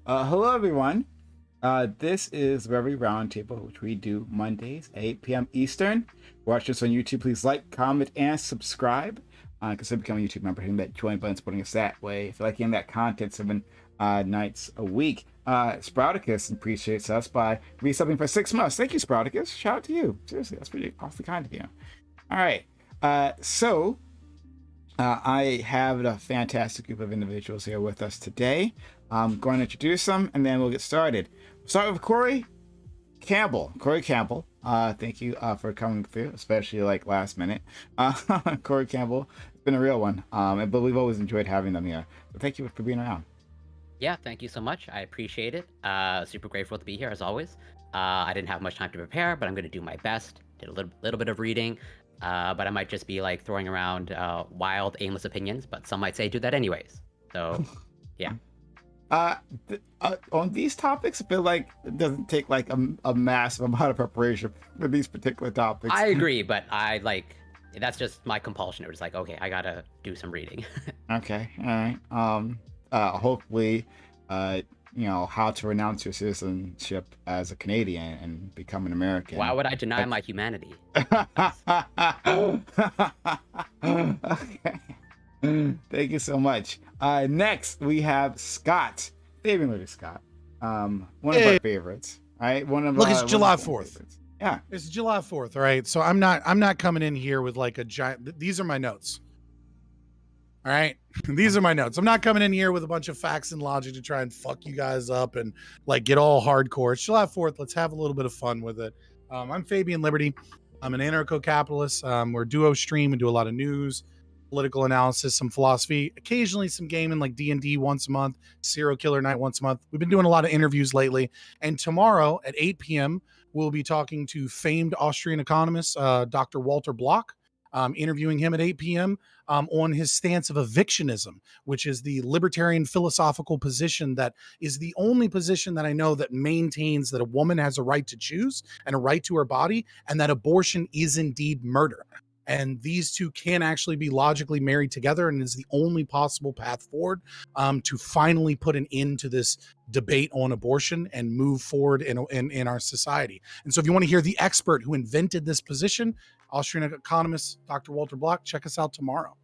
Hello, everyone. This is Reverie Roundtable, which we do Mondays, 8 p.m. Eastern. Watch us on YouTube. Please like, comment, and subscribe. Consider becoming a YouTube member, hitting that join button, supporting us that way. If you like getting that content 7 nights a week. Sprouticus appreciates us by resubbing for 6 months. Thank you, Sprouticus. Shout out to you. Seriously, that's pretty awfully kind of you. All right. I have a fantastic group of individuals here with us today. I'm going to introduce them, and then we'll get started. We'll start with Corey Campbell. Corey Campbell, thank you for coming through, especially like last minute. Corey Campbell, it's been a real one, but we've always enjoyed having them here. So thank you for being around. Yeah, thank you so much. I appreciate it. Super grateful to be here, as always. I didn't have much time to prepare, but I'm going to do my best. Did a little bit of reading, but I might just be like throwing around wild, aimless opinions, but some might say do that anyways. So, yeah. On these topics, I feel like it doesn't take like a massive amount of preparation for these particular topics. I agree, but that's just my compulsion. It was like, okay, I gotta do some reading. Okay, all right. Hopefully, how to renounce your citizenship as a Canadian and become an American. Why would I deny my humanity? Okay. Thank you so much. Next, we have Scott. Fabian Liberty Scott. One of our favorites. Right? It's July 4th. Yeah. It's July 4th, all right? So I'm not coming in here with like a giant... These are my notes. All right? These are my notes. I'm not coming in here with a bunch of facts and logic to try and fuck you guys up and like get all hardcore. It's July 4th. Let's have a little bit of fun with it. I'm Fabian Liberty. I'm an anarcho-capitalist. We're a duo stream and do a lot of news, political analysis, some philosophy, occasionally some gaming like D&D once a month, Serial Killer Night once a month. We've been doing a lot of interviews lately. And tomorrow at 8 p.m., we'll be talking to famed Austrian economist, Dr. Walter Block, interviewing him at 8 p.m. On his stance of evictionism, which is the libertarian philosophical position that is the only position that I know that maintains that a woman has a right to choose and a right to her body, and that abortion is indeed murder. And these two can actually be logically married together, and is the only possible path forward to finally put an end to this debate on abortion and move forward in our society. And so if you want to hear the expert who invented this position, Austrian economist Dr. Walter Block, check us out tomorrow.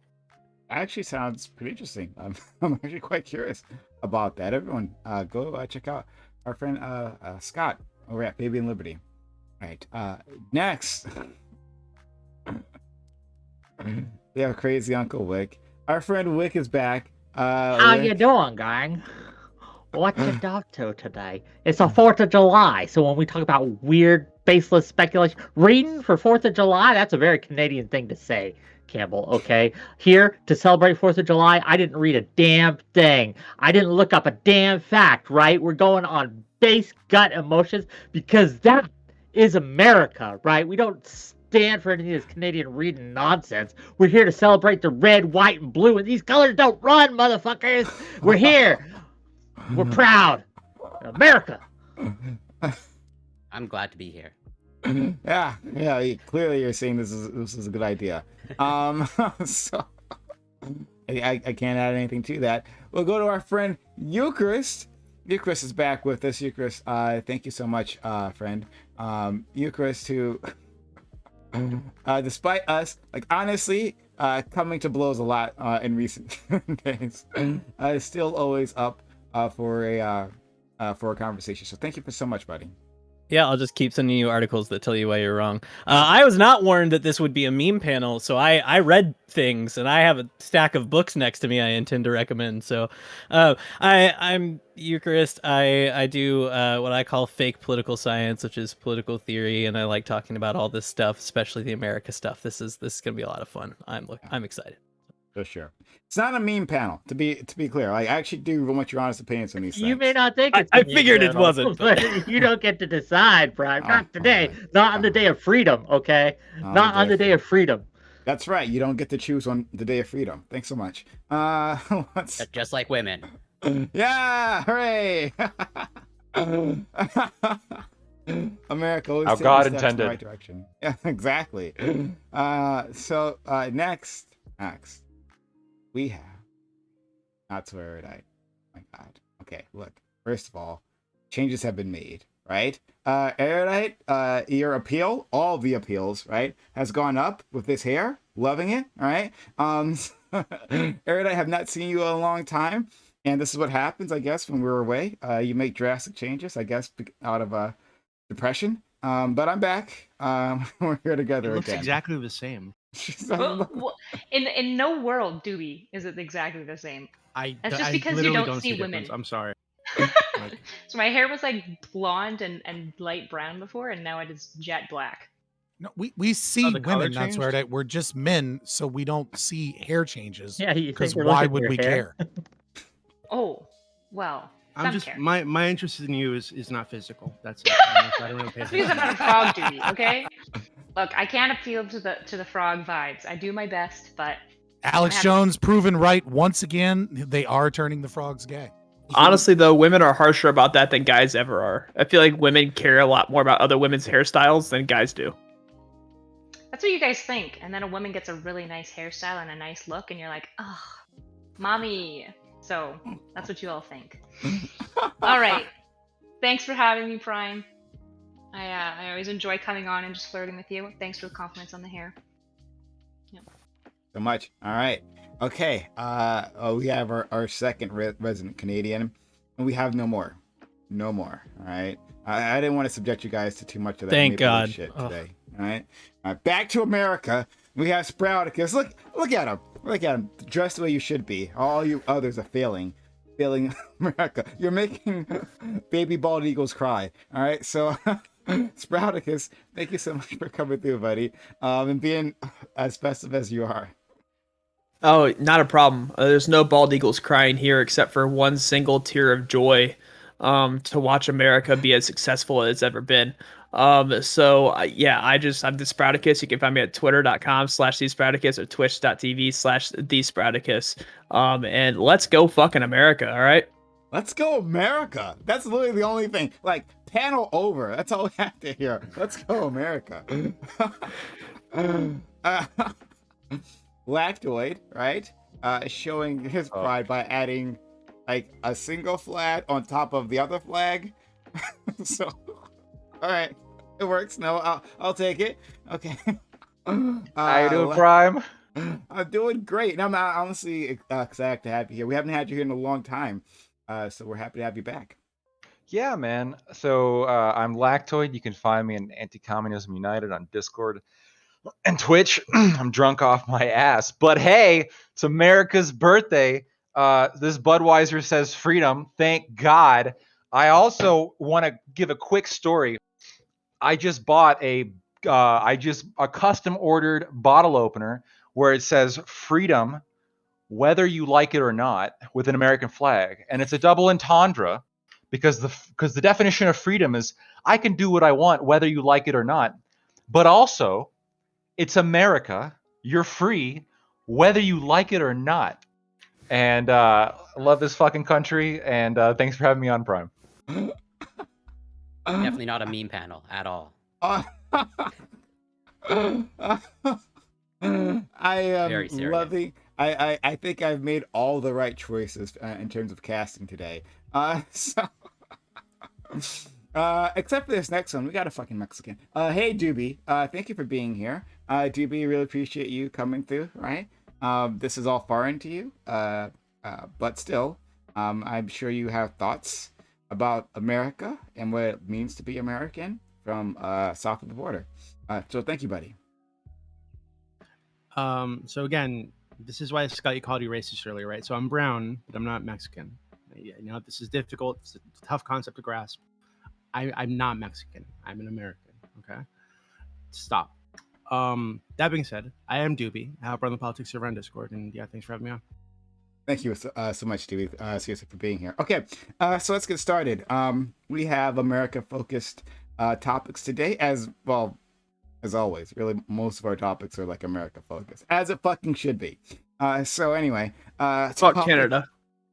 Actually sounds pretty interesting. I'm actually quite curious about that. Everyone, go check out our friend Scott over at Fabian Liberty. All right, next. We have crazy Uncle Wick. Our friend Wick is back. How you doing, gang? What you up to today? It's the 4th of July, so when we talk about weird, baseless speculation, reading for 4th of July, that's a very Canadian thing to say, Campbell, okay? Here, to celebrate 4th of July, I didn't read a damn thing. I didn't look up a damn fact, right? We're going on base gut emotions because that is America, right? We don't stand for any of this Canadian reading nonsense. We're here to celebrate the red, white, and blue, and these colors don't run, motherfuckers. We're here. We're proud. America. I'm glad to be here. Yeah. Clearly, you're saying this is a good idea. So I can't add anything to that. We'll go to our friend Eucharist. Eucharist is back with us. Eucharist, thank you so much, friend. Eucharist, who, despite us, like honestly, coming to blows a lot in recent days, is still always up for a conversation. So thank you for so much, buddy. Yeah, I'll just keep sending you articles that tell you why you're wrong. I was not warned that this would be a meme panel, so I read things, and I have a stack of books next to me I intend to recommend. So I'm Eucharist. I do what I call fake political science, which is political theory, and I like talking about all this stuff, especially the America stuff. This is going to be a lot of fun. I'm excited. For sure. It's not a meme panel, to be clear. I actually do want your honest opinions on these things. You may not think it's I figured it wasn't. But you don't get to decide, Prime. Not today. Not on the day of freedom, okay? Not on the day of freedom. That's right. You don't get to choose on the day of freedom. Thanks so much. Just like women. Yeah, hooray! America always How taking God steps in the intended. right direction. Yeah, exactly. So next, we have not Erudite. My God. Okay, look. First of all, changes have been made, right? Erudite, your appeal, all the appeals, right, has gone up with this hair. Loving it, all right? Erudite, have not seen you in a long time, and this is what happens, I guess, when we're away. You make drastic changes, I guess, out of depression. But I'm back. We're here together It looks again. exactly the same. In no world, Doobie, is it exactly the same. That's just because you literally don't see difference. women. I'm sorry. So my hair was like blonde and light brown before, and now it is jet black. No, we see the color women, not changed? swear that we're just men, so we don't see hair changes. Yeah, you Because think we're why looking at would your we hair? care? Oh, well. I'm some just care. my interest in you is not physical. That's it. I don't really pay That's because I'm attention. not a frog, Doobie. Okay. Look, I can't appeal to the frog vibes. I do my best, but Alex Jones proven right once again. They are turning the frogs gay. Honestly, though, women are harsher about that than guys ever are. I feel like women care a lot more about other women's hairstyles than guys do. that's what you guys think. And then a woman gets a really nice hairstyle and a nice look, and you're like, oh, mommy. So that's what you all think. All right. Thanks for having me, Prime. I always enjoy coming on and just flirting with you. Thanks for the compliments on the hair. So much. All right. Okay. We have our second resident Canadian, and we have no more. No more. All right. I didn't want to subject you guys to too much of that. Thank God. Shit today. All right. Back to America. We have Sprouticus. Look at him. Look at him. Dressed the way you should be. All you others are failing America. You're making baby bald eagles cry. All right. So. Sprouticus, thank you so much for coming through, buddy, and being as festive as you are. Oh, not a problem. There's no bald eagles crying here except for one single tear of joy to watch America be as successful as it's ever been. I'm the Sprouticus. You can find me at twitter.com/thesprouticus or twitch.tv/thesprouticus. And let's go fucking America, all right? Let's go America. That's literally the only thing. Like, panel over. That's all we have to hear. Let's go America. Lactoid, right? Showing his pride by adding like a single flag on top of the other flag. So, all right, it works. No, I'll take it. Okay. How you doing, Prime? I'm doing great. And I'm honestly excited to have you here. We haven't had you here in a long time. So we're happy to have you back. Yeah, man. So I'm Lactoid. You can find me in Anti-Communism United on Discord and Twitch. I'm drunk off my ass. But hey, it's America's birthday. This Budweiser says freedom. Thank God. I also want to give a quick story. I just bought a custom ordered bottle opener where it says freedom, whether you like it or not, with an American flag. And it's a double entendre because the definition of freedom is I can do what I want, whether you like it or not. But also, it's America. You're free, whether you like it or not. And I love this fucking country. And thanks for having me on, Prime. Definitely not a meme panel at all. I am Very serious. loving. I think I've made all the right choices in terms of casting today. Except for this next one, we got a fucking Mexican. Hey Doobie, thank you for being here. Doobie, really appreciate you coming through. Right, this is all foreign to you, but still, I'm sure you have thoughts about America and what it means to be American from south of the border. So thank you, buddy. So again, this is why Scotty called you racist earlier, right? So I'm brown, but I'm not Mexican. You know, this is difficult. It's a tough concept to grasp. I'm not Mexican. I'm an American. Okay, stop. That being said, I am Doobie. I help run the politics server on Discord, and yeah, thanks for having me on. Thank you so much, Doobie, seriously, for being here. Okay, so let's get started. We have America-focused topics today, as well. As always, really, most of our topics are like America focused, as it fucking should be. So anyway, Fuck Canada.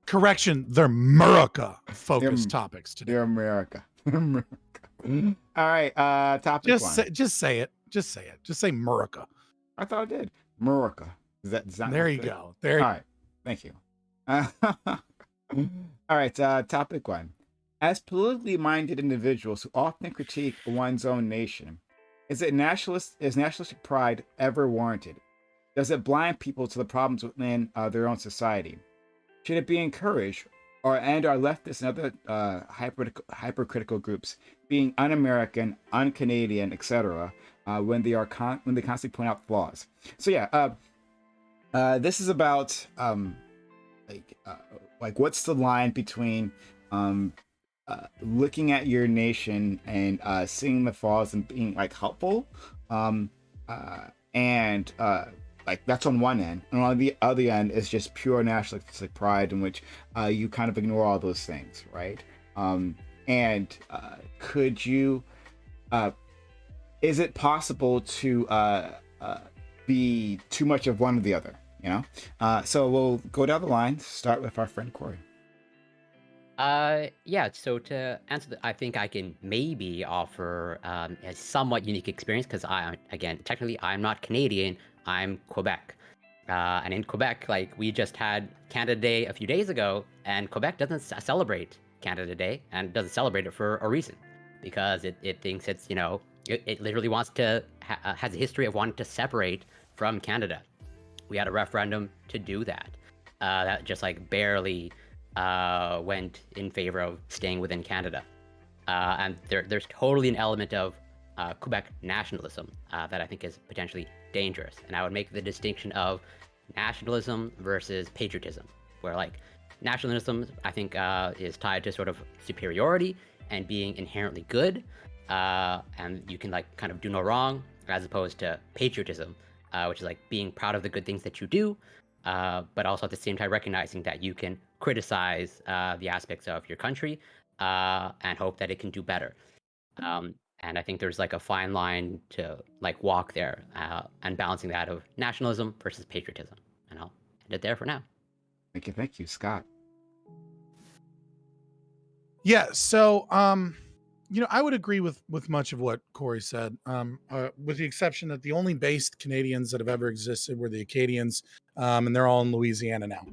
Correction, they're America focused topics today. They're America. America. All right, topic Just one. say it. Just say it. Just say America. I thought I did. America. Does that There look you good? go. There. All right. Thank you. All right, topic one. As politically minded individuals who often critique one's own nation, is nationalistic pride ever warranted? Does it blind people to the problems within their own society? Should it be encouraged, are leftists and other hypercritical groups being un-American, un-Canadian, etc., when they constantly point out flaws? So yeah, this is about like what's the line between looking at your nation and seeing the flaws and being like helpful, and like that's on one end, and on the other end is just pure nationalistic pride in which you kind of ignore all those things, right? And could you is it possible to be too much of one or the other, you know? So we'll go down the line, start with our friend Corey. Yeah, so to answer I think I can maybe offer a somewhat unique experience because technically I'm not Canadian, I'm Quebec. And in Quebec, like, we just had Canada Day a few days ago, and Quebec doesn't celebrate Canada Day, and doesn't celebrate it for a reason, because it thinks it's, you know, it literally wants to, has a history of wanting to separate from Canada. We had a referendum to do that. That just, like, barely went in favor of staying within Canada. And there's totally an element of Quebec nationalism that I think is potentially dangerous. And I would make the distinction of nationalism versus patriotism, where, like, nationalism, I think, is tied to sort of superiority and being inherently good, and you can, like, kind of do no wrong, as opposed to patriotism, which is like being proud of the good things that you do, but also at the same time recognizing that you can criticize the aspects of your country and hope that it can do better. And I think there's, like, a fine line to, like, walk there, and balancing that of nationalism versus patriotism. And I'll end it there for now. Thank you, Scott. Yeah, so you know, I would agree with much of what Corey said, with the exception that the only based Canadians that have ever existed were the Acadians, and they're all in Louisiana now.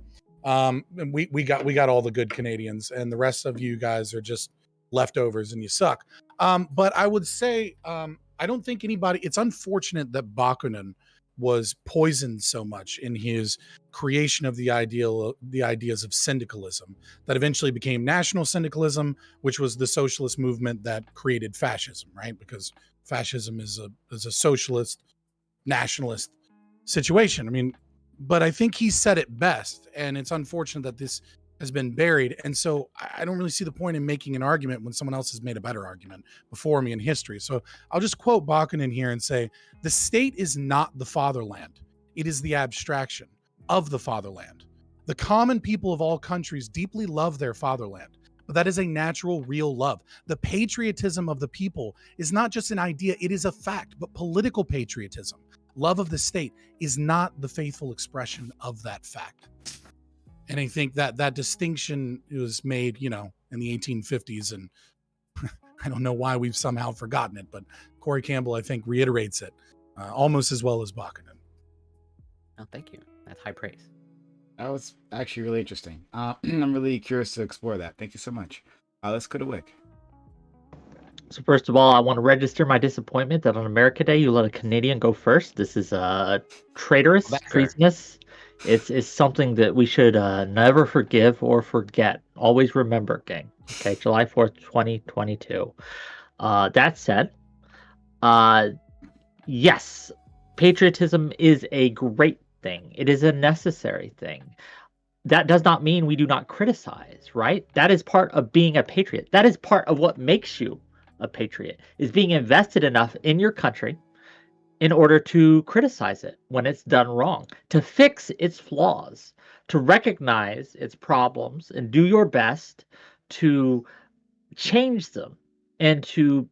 And we got all the good Canadians, and the rest of you guys are just leftovers and you suck. But I would say I don't think anybody. It's unfortunate that Bakunin was poisoned so much in his creation of the ideas of syndicalism that eventually became national syndicalism, which was the socialist movement that created fascism, right? Because fascism is a socialist nationalist situation. I mean, but I think he said it best, and it's unfortunate that this has been buried. And so I don't really see the point in making an argument when someone else has made a better argument before me in history. So I'll just quote Bakunin here and say, the state is not the fatherland. It is the abstraction of the fatherland. The common people of all countries deeply love their fatherland, but that is a natural, real love. The patriotism of the people is not just an idea, it is a fact, but political patriotism, love of the state, is not the faithful expression of that fact. And I think that distinction was made, you know, in the 1850s, and I don't know why we've somehow forgotten it, but Corey Campbell, I think, reiterates it almost as well as Bakunin. Oh, thank you. That's high praise. That was actually really interesting. I'm really curious to explore that. Thank you so much. Let's go to Wick. So first of all, I want to register my disappointment that on America Day you let a Canadian go first. This is traitorous, treasonous. It's something that we should never forgive or forget. Always remember, gang. Okay, July 4th, 2022. That said, yes, patriotism is a great thing. It is a necessary thing. That does not mean we do not criticize, right? That is part of being a patriot. That is part of what makes you a patriot, is being invested enough in your country in order to criticize it when it's done wrong, to fix its flaws, to recognize its problems and do your best to change them and to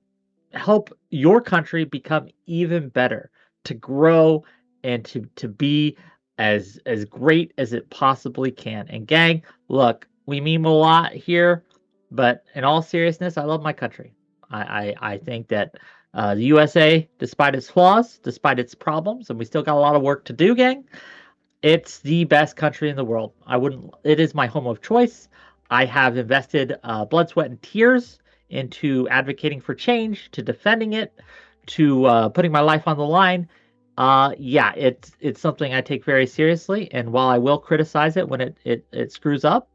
help your country become even better, to grow and to be as great as it possibly can. And gang, look, we meme a lot here, but in all seriousness, I love my country. I think that the USA, despite its flaws, despite its problems, and we still got a lot of work to do, gang, it's the best country in the world. It is my home of choice. I have invested blood, sweat, and tears into advocating for change, to defending it, to putting my life on the line. Yeah, it's something I take very seriously, and while I will criticize it when it screws up,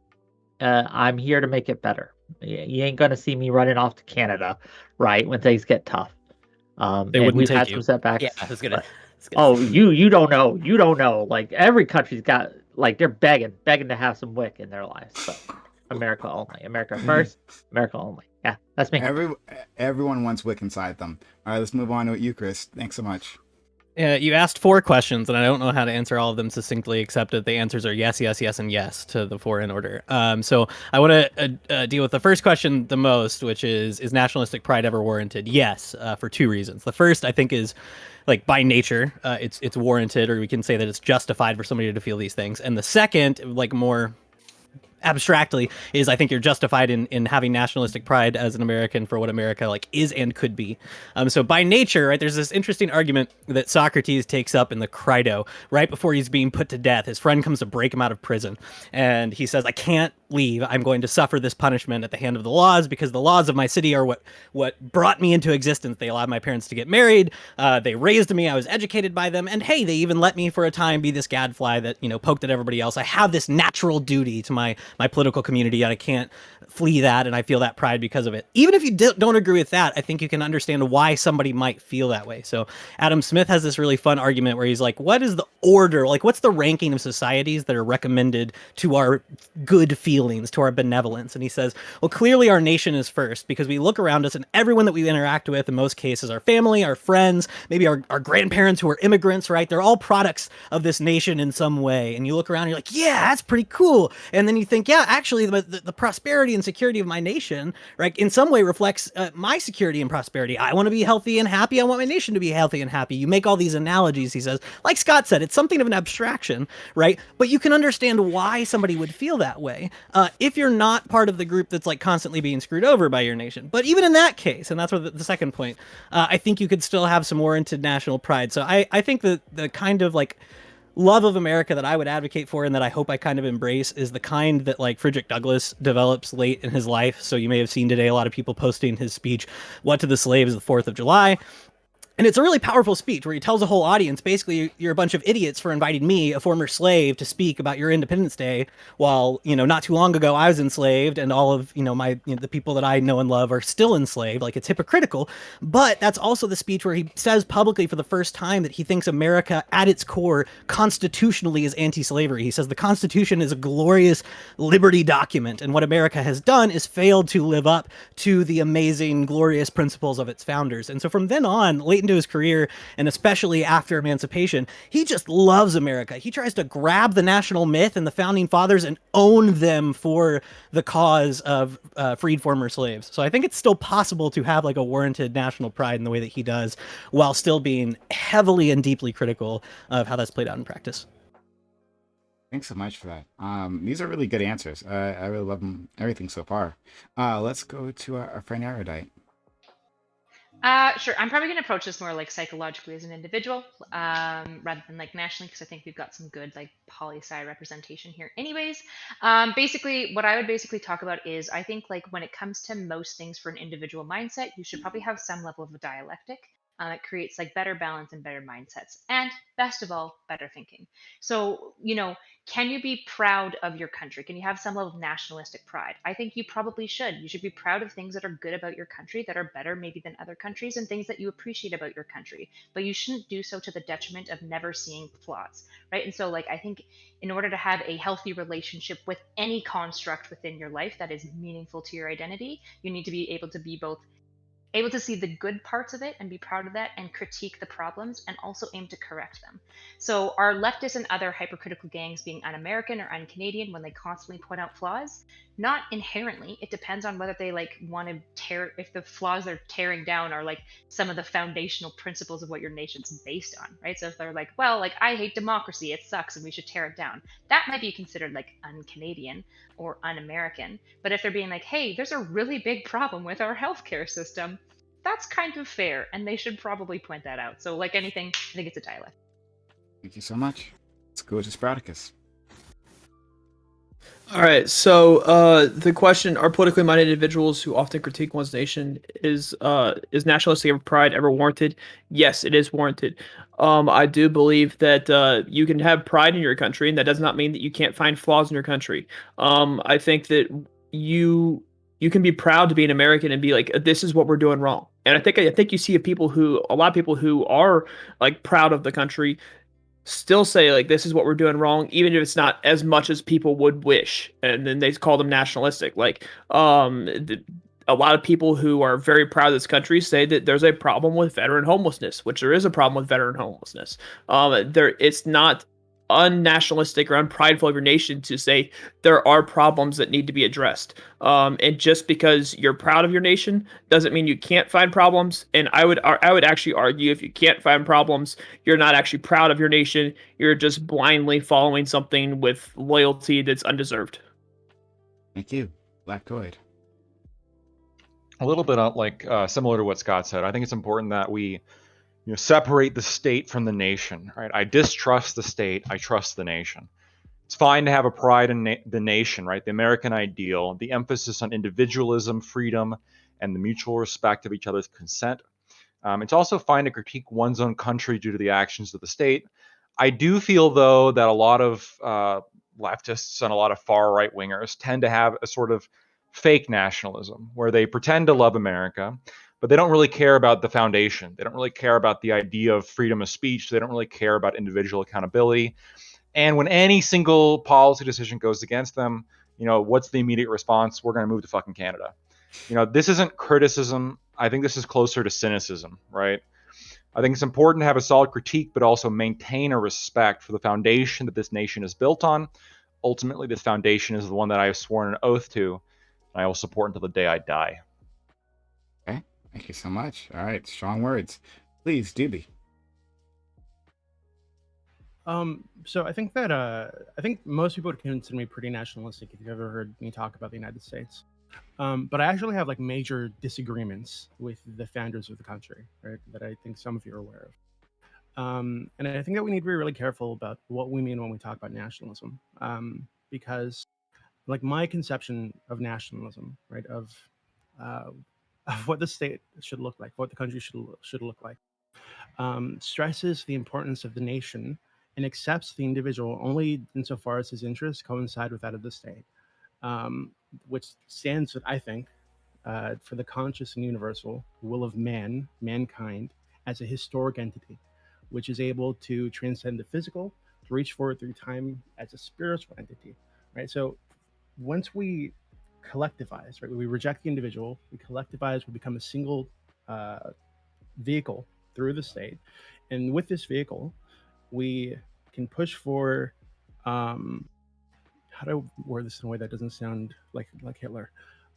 I'm here to make it better. You ain't gonna see me running off to Canada, right, when things get tough. They And wouldn't we've take had you. some setbacks. Yeah, I was gonna. but- Oh, you don't know. Like every country's got, like, they're begging to have some wick in their lives. So America only, America first, America only. Yeah, that's me. Everyone wants wick inside them. All right, let's move on to you, Chris. Thanks so much. You asked 4 questions, and I don't know how to answer all of them succinctly, except that the answers are yes, yes, yes, and yes to the 4 in order. So I want to deal with the first question the most, which is nationalistic pride ever warranted? Yes, for 2 reasons. The first, I think, is like by nature, it's warranted, or we can say that it's justified for somebody to feel these things. And the second, like more abstractly, is I think you're justified in having nationalistic pride as an American for what America like is and could be. So by nature, right, there's this interesting argument that Socrates takes up in the Crito right before he's being put to death. His friend comes to break him out of prison, and he says, "I can't leave. I'm going to suffer this punishment at the hand of the laws, because the laws of my city are what brought me into existence. They allowed my parents to get married. They raised me. I was educated by them. And hey, they even let me for a time be this gadfly that, poked at everybody else. I have this natural duty to my political community, and I can't flee that, and I feel that pride because of it." Even if you don't agree with that, I think you can understand why somebody might feel that way. So Adam Smith has this really fun argument where he's like, what is the order? Like, what's the ranking of societies that are recommended to our good feelings, to our benevolence? And he says, well, clearly our nation is first, because we look around us and everyone that we interact with, in most cases, our family, our friends, maybe our grandparents who are immigrants, right? They're all products of this nation in some way. And you look around and you're like, yeah, that's pretty cool. And then you think, yeah, actually the prosperity and security of my nation, right, in some way reflects my security and prosperity. I want to be healthy and happy. I want my nation to be healthy and happy. You make all these analogies, he says. Like Scott said, it's something of an abstraction, right? But you can understand why somebody would feel that way if you're not part of the group that's like constantly being screwed over by your nation. But even in that case, and that's what the second point, I think you could still have some warranted national pride. So I think that the kind of like love of America that I would advocate for, and that I hope I kind of embrace, is the kind that like Frederick Douglass develops late in his life. So you may have seen today a lot of people posting his speech, "What to the Slave is the 4th of July." And it's a really powerful speech where he tells a whole audience, basically, you're a bunch of idiots for inviting me, a former slave, to speak about your Independence Day, while, not too long ago I was enslaved, and all of, the people that I know and love are still enslaved. Like, it's hypocritical. But that's also the speech where he says publicly for the first time that he thinks America, at its core, constitutionally is anti-slavery. He says the Constitution is a glorious liberty document, and what America has done is failed to live up to the amazing, glorious principles of its founders. And so from then on, late into his career, and especially after emancipation, he just loves America. He tries to grab the national myth and the founding fathers and own them for the cause of freed former slaves. So I think it's still possible to have like a warranted national pride in the way that he does, while still being heavily and deeply critical of how that's played out in practice. Thanks so much for that. These are really good answers. I really love them, everything so far. Let's go to our friend Erudite. Sure. I'm probably going to approach this more like psychologically as an individual, rather than like nationally, because I think we've got some good like poli-sci representation here. Anyways, basically, what I would basically talk about is I think like when it comes to most things for an individual mindset, you should probably have some level of a dialectic. It creates like better balance and better mindsets, and best of all, better thinking. So, can you be proud of your country? Can you have some level of nationalistic pride? I think you probably should. You should be proud of things that are good about your country, that are better maybe than other countries, and things that you appreciate about your country. But you shouldn't do so to the detriment of never seeing flaws, right? And so, like, I think in order to have a healthy relationship with any construct within your life that is meaningful to your identity, you need to be able to be both able to see the good parts of it and be proud of that, and critique the problems and also aim to correct them. So are leftists and other hypercritical gangs being un-American or un-Canadian when they constantly point out flaws? Not inherently. It depends on whether they like want to tear, if the flaws they're tearing down are like some of the foundational principles of what your nation's based on, right? So if they're like, well, like I hate democracy, it sucks and we should tear it down, that might be considered like un-Canadian or un-American. But if they're being like, hey, there's a really big problem with our healthcare system, that's kind of fair, and they should probably point that out. So like anything, I think it's a dialect. Thank you so much. Let's go to Spartacus. All right, so the question: are politically minded individuals who often critique one's nation is nationalistic pride ever warranted? Yes, it is warranted. I do believe that you can have pride in your country, and that does not mean that you can't find flaws in your country. I think that you can be proud to be an American and be like, this is what we're doing wrong. And I think you see a lot of people who are like proud of the country still say like, this is what we're doing wrong, even if it's not as much as people would wish, and then they call them nationalistic. Like a lot of people who are very proud of this country say that there's a problem with veteran homelessness, which there is a problem with veteran homelessness. It's not unnationalistic or unprideful of your nation to say there are problems that need to be addressed. And just because you're proud of your nation doesn't mean you can't find problems. And I would actually argue if you can't find problems, you're not actually proud of your nation. You're just blindly following something with loyalty that's undeserved. Thank you, Lactoid. A little bit like similar to what Scott said. I think it's important that we separate the state from the nation, right? I distrust the state. I trust the nation. It's fine to have a pride in the nation, right? The American ideal, the emphasis on individualism, freedom, and the mutual respect of each other's consent. It's also fine to critique one's own country due to the actions of the state. I do feel, though, that a lot of leftists and a lot of far right wingers tend to have a sort of fake nationalism where they pretend to love America, but they don't really care about the foundation. They don't really care about the idea of freedom of speech. They don't really care about individual accountability. And when any single policy decision goes against them, what's the immediate response? We're going to move to fucking Canada. This isn't criticism. I think this is closer to cynicism, right? I think it's important to have a solid critique, but also maintain a respect for the foundation that this nation is built on. Ultimately, this foundation is the one that I have sworn an oath to, and I will support until the day I die. Okay. Thank you so much. All right, strong words. Please, Doobie. So I think that I think most people would consider me pretty nationalistic if you've ever heard me talk about the United States. But I actually have like major disagreements with the founders of the country, right? That I think some of you are aware of. And I think that we need to be really careful about what we mean when we talk about nationalism, because like my conception of nationalism, right, of what the state should look like, what the country should look like, stresses the importance of the nation and accepts the individual only insofar as his interests coincide with that of the state, which stands, I think, for the conscious and universal will of mankind, as a historic entity, which is able to transcend the physical, to reach forward through time as a spiritual entity, right? So once we collectivize, right, we reject the individual, we collectivize, we become a single vehicle through the state. And with this vehicle, we can push for, how do I word this in a way that doesn't sound like Hitler?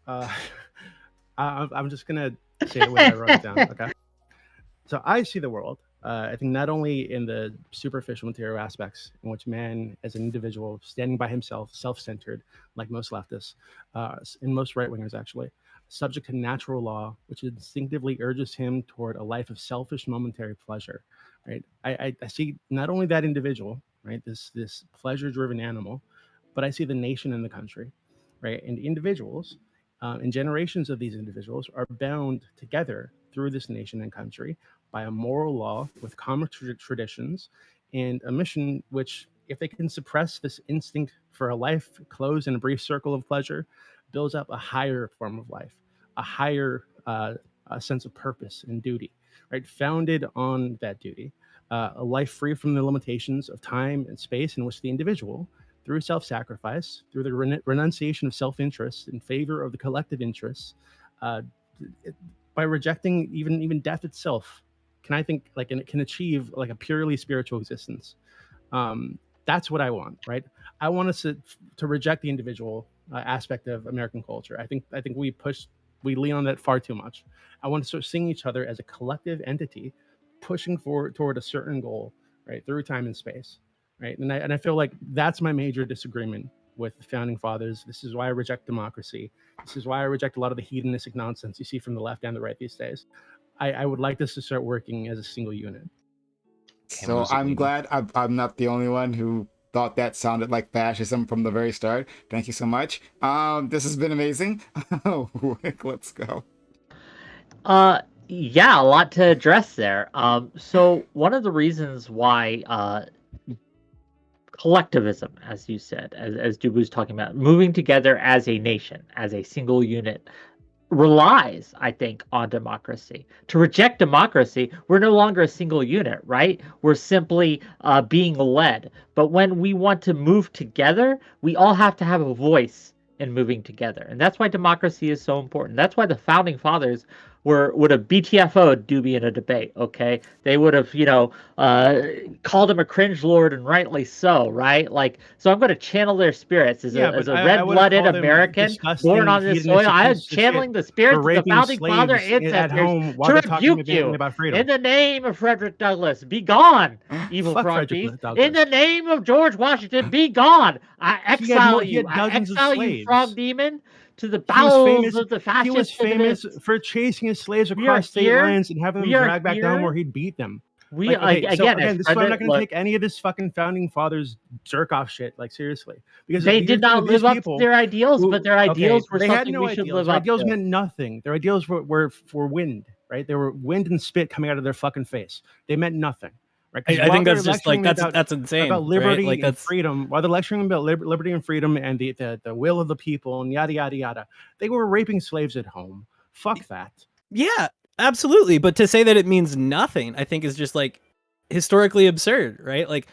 I'm just going to say it the way I wrote it down, okay? So I see the world, I think not only in the superficial material aspects in which man as an individual standing by himself, self-centered, like most leftists, and most right-wingers actually, subject to natural law, which instinctively urges him toward a life of selfish momentary pleasure, right? I see not only that individual, right, this pleasure-driven animal, but I see the nation and the country, right? And individuals and generations of these individuals are bound together through this nation and country by a moral law with common traditions and a mission which, if they can suppress this instinct for a life closed in a brief circle of pleasure, builds up a higher form of life, a higher a sense of purpose and duty, right? Founded on that duty, a life free from the limitations of time and space in which the individual, through self-sacrifice, through the renunciation of self-interest in favor of the collective interests, by rejecting even death itself, it can achieve like a purely spiritual existence. That's what I want, right? I want us to reject the individual aspect of American culture. I think we lean on that far too much. I want to start seeing each other as a collective entity, pushing toward a certain goal, right, through time and space, right. And I feel like that's my major disagreement with the founding fathers. This is why I reject democracy. This is why I reject a lot of the hedonistic nonsense you see from the left and the right these days. I would like this to start working as a single unit. So I'm glad I'm not the only one who thought that sounded like fascism from the very start. Thank you so much. This has been amazing. Let's go. Yeah, a lot to address there. So one of the reasons why collectivism, as you said, as Dubu's talking about, moving together as a nation, as a single unit, relies, I think, on democracy. To reject democracy, we're no longer a single unit, right? We're simply being led. But when we want to move together, we all have to have a voice in moving together. And that's why democracy is so important. That's why the founding fathers would have BTFO'd Doobie in a debate, okay? They would have, called him a cringe lord, and rightly so, right? Like, so I'm going to channel their spirits as a red-blooded American born on this soil. I am channeling the spirits of the founding father ancestors to rebuke you. In the name of Frederick Douglass, be gone, evil frog beast. In the name of George Washington, be gone. I exile you. I exile you, frog demon, to the bowels of the fascist. He was famous for chasing his slaves across state lines and having them dragged back down where he'd beat them. This is why I'm not going to take any of this fucking founding fathers jerk off shit. Like, seriously, because they did not live up to their ideals, but their ideals were something we should live up to. Their ideals meant nothing. Their ideals were wind, right? They were wind and spit coming out of their fucking face. They meant nothing. Right? I think that's just like that's insane. About liberty, right? Like, and freedom. While they're lecturing about liberty and freedom and the will of the people and yada yada yada, they were raping slaves at home. Fuck that. Yeah, absolutely. But to say that it means nothing, I think, is just like historically absurd, right? Like,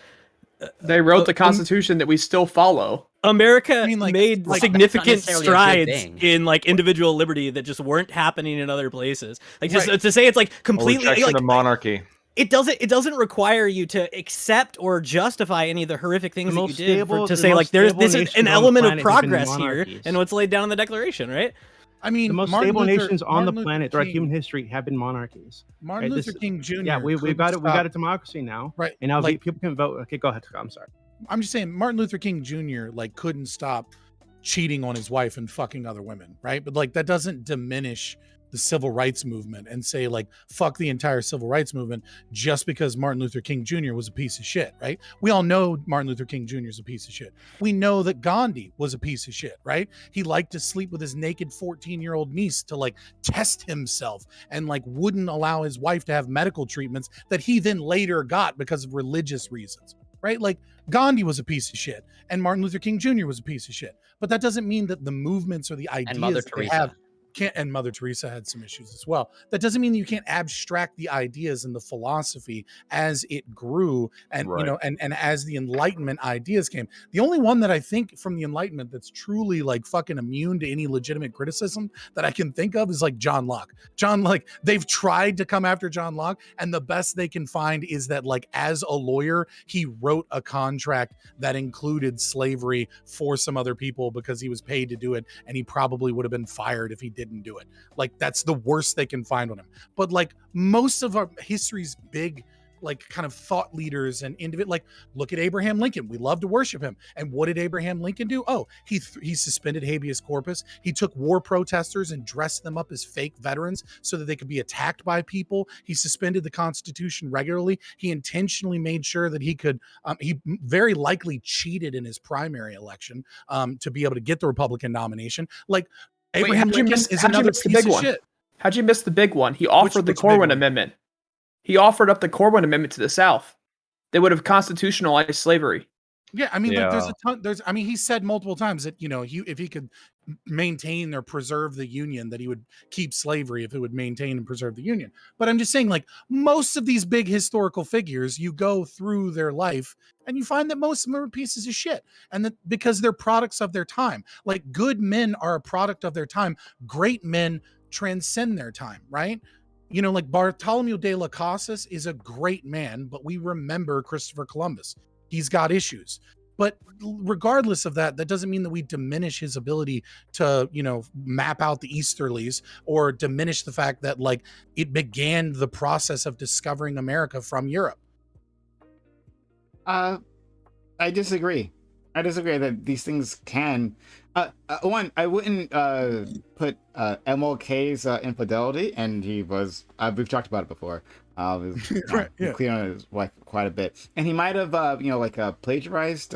they wrote the Constitution that we still follow. America made significant strides in like individual liberty that just weren't happening in other places. Like, just to say it's like completely like the monarchy. It doesn't require you to accept or justify any of the horrific things that you did to say like this is an element of progress here and what's laid down in the Declaration, right? I mean, the most stable nations on the planet throughout human history have been monarchies. Martin Luther King Jr. Yeah, we've got it. We got a democracy now, right? And now people can vote. Okay, go ahead. I'm sorry. I'm just saying, Martin Luther King Jr. couldn't stop cheating on his wife and fucking other women, right? But that doesn't diminish the civil rights movement and say fuck the entire civil rights movement just because Martin Luther King Jr. was a piece of shit, right? We all know Martin Luther King Jr. is a piece of shit. We know that Gandhi was a piece of shit, right? He liked to sleep with his naked 14-year-old niece to test himself and wouldn't allow his wife to have medical treatments that he then later got because of religious reasons, right? Gandhi was a piece of shit and Martin Luther King Jr. was a piece of shit. But that doesn't mean that the movements or the ideas they have and Mother Teresa had some issues as well. That doesn't mean that you can't abstract the ideas and the philosophy as it grew and and as the Enlightenment ideas came. The only one that I think from the Enlightenment that's truly fucking immune to any legitimate criticism that I can think of is John Locke. They've tried to come after John Locke, and the best they can find is that as a lawyer, he wrote a contract that included slavery for some other people because he was paid to do it, and he probably would have been fired if he didn't do it. That's the worst they can find on him. But most of our history's big kind of thought leaders and look at Abraham Lincoln. We love to worship him. And what did Abraham Lincoln do? Oh, he suspended habeas corpus. He took war protesters and dressed them up as fake veterans so that they could be attacked by people. He suspended the Constitution regularly. He intentionally made sure that he could, he very likely cheated in his primary election to be able to get the Republican nomination. Abraham Lincoln is another piece of shit. How'd you miss the big one? He offered the Corwin Amendment. He offered up the Corwin Amendment to the South. They would have constitutionalized slavery. Yeah, I mean, there's a ton. He said multiple times that if he could maintain or preserve the Union, that he would keep slavery if it would maintain and preserve the Union. But I'm just saying, most of these big historical figures, you go through their life and you find that most of them are pieces of shit, and that because they're products of their time. Good men are a product of their time. Great men transcend their time, right? Bartholomew de las Casas is a great man, but we remember Christopher Columbus. He's got issues. But regardless of that, that doesn't mean that we diminish his ability to, map out the Easterlies, or diminish the fact that like it began the process of discovering America from Europe. I disagree. I disagree that these things can. One, I wouldn't put MLK's infidelity, and he was. We've talked about it before. Right, yeah. Clear on his wife quite a bit, and he might have, plagiarized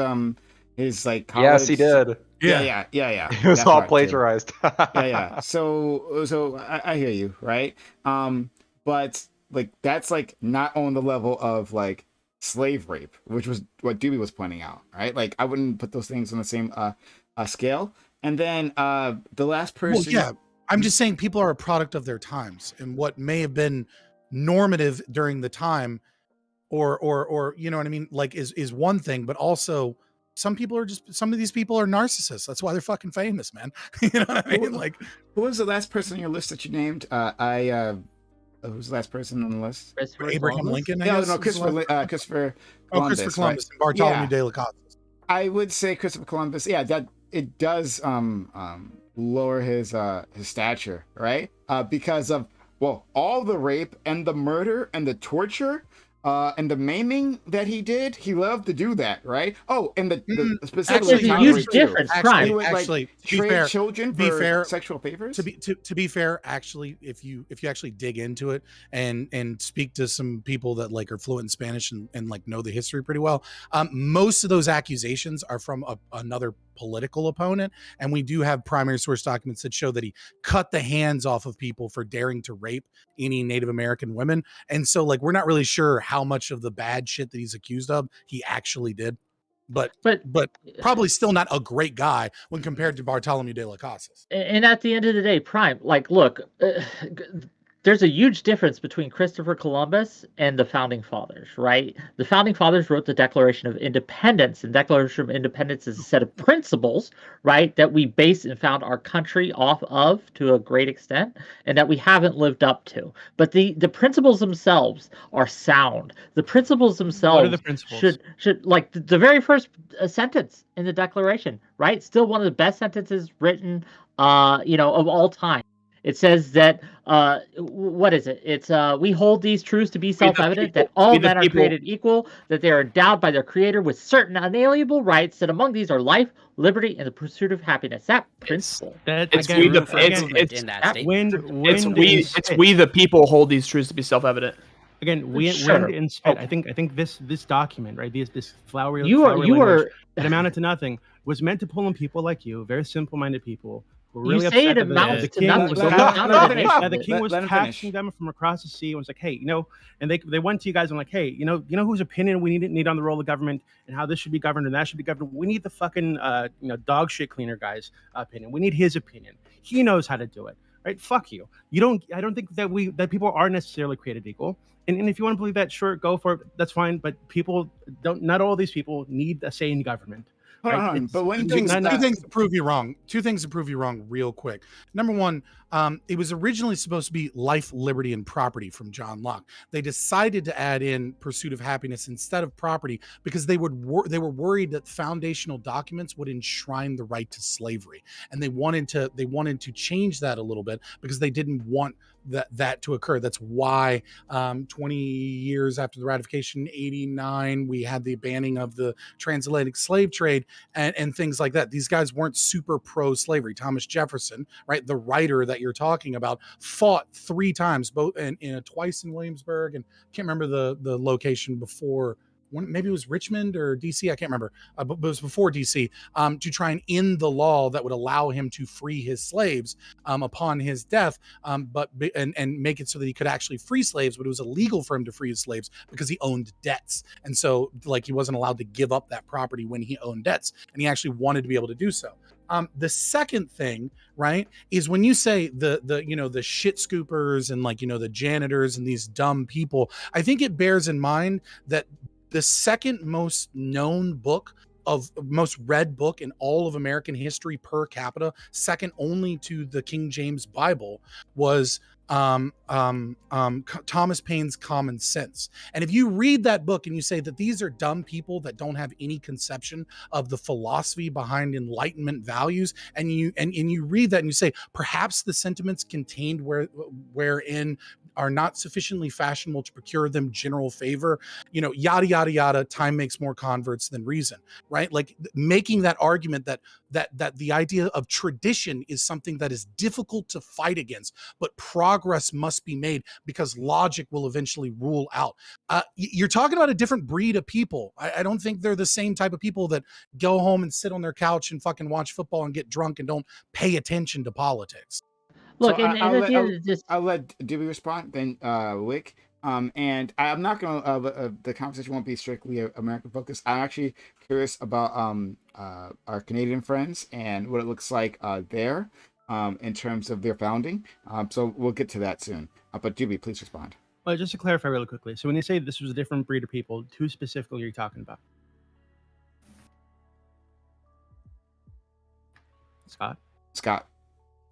his like college. Yes, he did. Yeah. It was That's all right, too. plagiarized. Yeah. So I hear you, right? But like that's like not on the level of like slave rape, which was what Doobie was pointing out, right? Like I wouldn't put those things on the same scale. And then the last person. Well, yeah, I'm just saying people are a product of their times, and what may have been normative during the time, or you know what I mean, like is one thing, but also some of these people are narcissists. That's why they're fucking famous, man. You know what I mean? Like, who was the last person on your list that you named? Who's the last person on the list? Abraham Lincoln. Christopher Columbus. Christopher Columbus, right? and Bartholomew de las Casas. I would say Christopher Columbus. Yeah, that it does lower his stature, right? Because of all the rape and the murder and the torture and the maiming that he did. He loved to do that, right? Oh, and the specifically there's a huge difference. He would, actually, like, trade children for sexual favors. To be fair, actually, if you actually dig into it and speak to some people that like are fluent in Spanish and like know the history pretty well, most of those accusations are from another political opponent, and we do have primary source documents that show that he cut the hands off of people for daring to rape any Native American women. And so like we're not really sure how much of the bad shit that he's accused of he actually did, but probably still not a great guy when compared to Bartholomew de las Casas. And at the end of the day, Prime, like, look, there's a huge difference between Christopher Columbus and the Founding Fathers, right? The Founding Fathers wrote the Declaration of Independence, and Declaration of Independence is a set of principles, right, that we base and found our country off of to a great extent, and that we haven't lived up to. But the principles themselves are sound. The principles themselves What are the principles? should like the very first sentence in the Declaration, right? Still one of the best sentences written, of all time. It says that, what is it? It's, we hold these truths to be self-evident, that all men are created equal, that they are endowed by their creator with certain unalienable rights, that among these are life, liberty, and the pursuit of happiness. That principle. It's we the people hold these truths to be self-evident. Again, we and spit. I think this document, right? This flowery language that amounted to nothing was meant to pull in people like you, very simple-minded people. Really you say it amounts to nothing. The king was taxing them from across the sea. And was like, hey, and they went to you guys and like, hey, whose opinion we need on the role of government and how this should be governed and that should be governed. We need the fucking dog shit cleaner guy's opinion. We need his opinion. He knows how to do it, right? Fuck you. I don't think that people are necessarily created equal. And if you want to believe that, sure, go for it. That's fine. But not all these people need a say in government. Right? But two things to prove you wrong. Two things to prove you wrong real quick. Number one, it was originally supposed to be life, liberty, and property from John Locke. They decided to add in pursuit of happiness instead of property because they were worried that foundational documents would enshrine the right to slavery, and they wanted to change that a little bit because they didn't want that to occur. That's why 20 years after the ratification, 89, we had the banning of the transatlantic slave trade and things like that. These guys weren't super pro-slavery. Thomas Jefferson, right, the writer that you're talking about, fought 3 times, both twice in Williamsburg, and I can't remember the location before. Maybe it was Richmond or DC, I can't remember, but it was before DC, to try and end the law that would allow him to free his slaves upon his death, but make it so that he could actually free slaves, but it was illegal for him to free his slaves because he owned debts. And so like he wasn't allowed to give up that property when he owned debts, and he actually wanted to be able to do so. The second thing, right, is when you say the shit scoopers and the janitors and these dumb people, I think it bears in mind that the second most known book most read book in all of American history per capita, second only to the King James Bible, was Thomas Paine's Common Sense. And if you read that book and you say that these are dumb people that don't have any conception of the philosophy behind Enlightenment values, and you read that and you say perhaps the sentiments contained wherein are not sufficiently fashionable to procure them general favor, yada yada yada, time makes more converts than reason, right? Like making that argument that the idea of tradition is something that is difficult to fight against, but progress must be made because logic will eventually rule out. You're talking about a different breed of people. I don't think they're the same type of people that go home and sit on their couch and fucking watch football and get drunk and don't pay attention to politics. Look, So and I'll let Dibby respond, then Wick. And I'm not gonna. The conversation won't be strictly American focused. I'm actually curious about our Canadian friends and what it looks like there, in terms of their founding. So we'll get to that soon. But Dibby, please respond. Well, just to clarify really quickly. So when you say this was a different breed of people, who specifically are you talking about? Scott.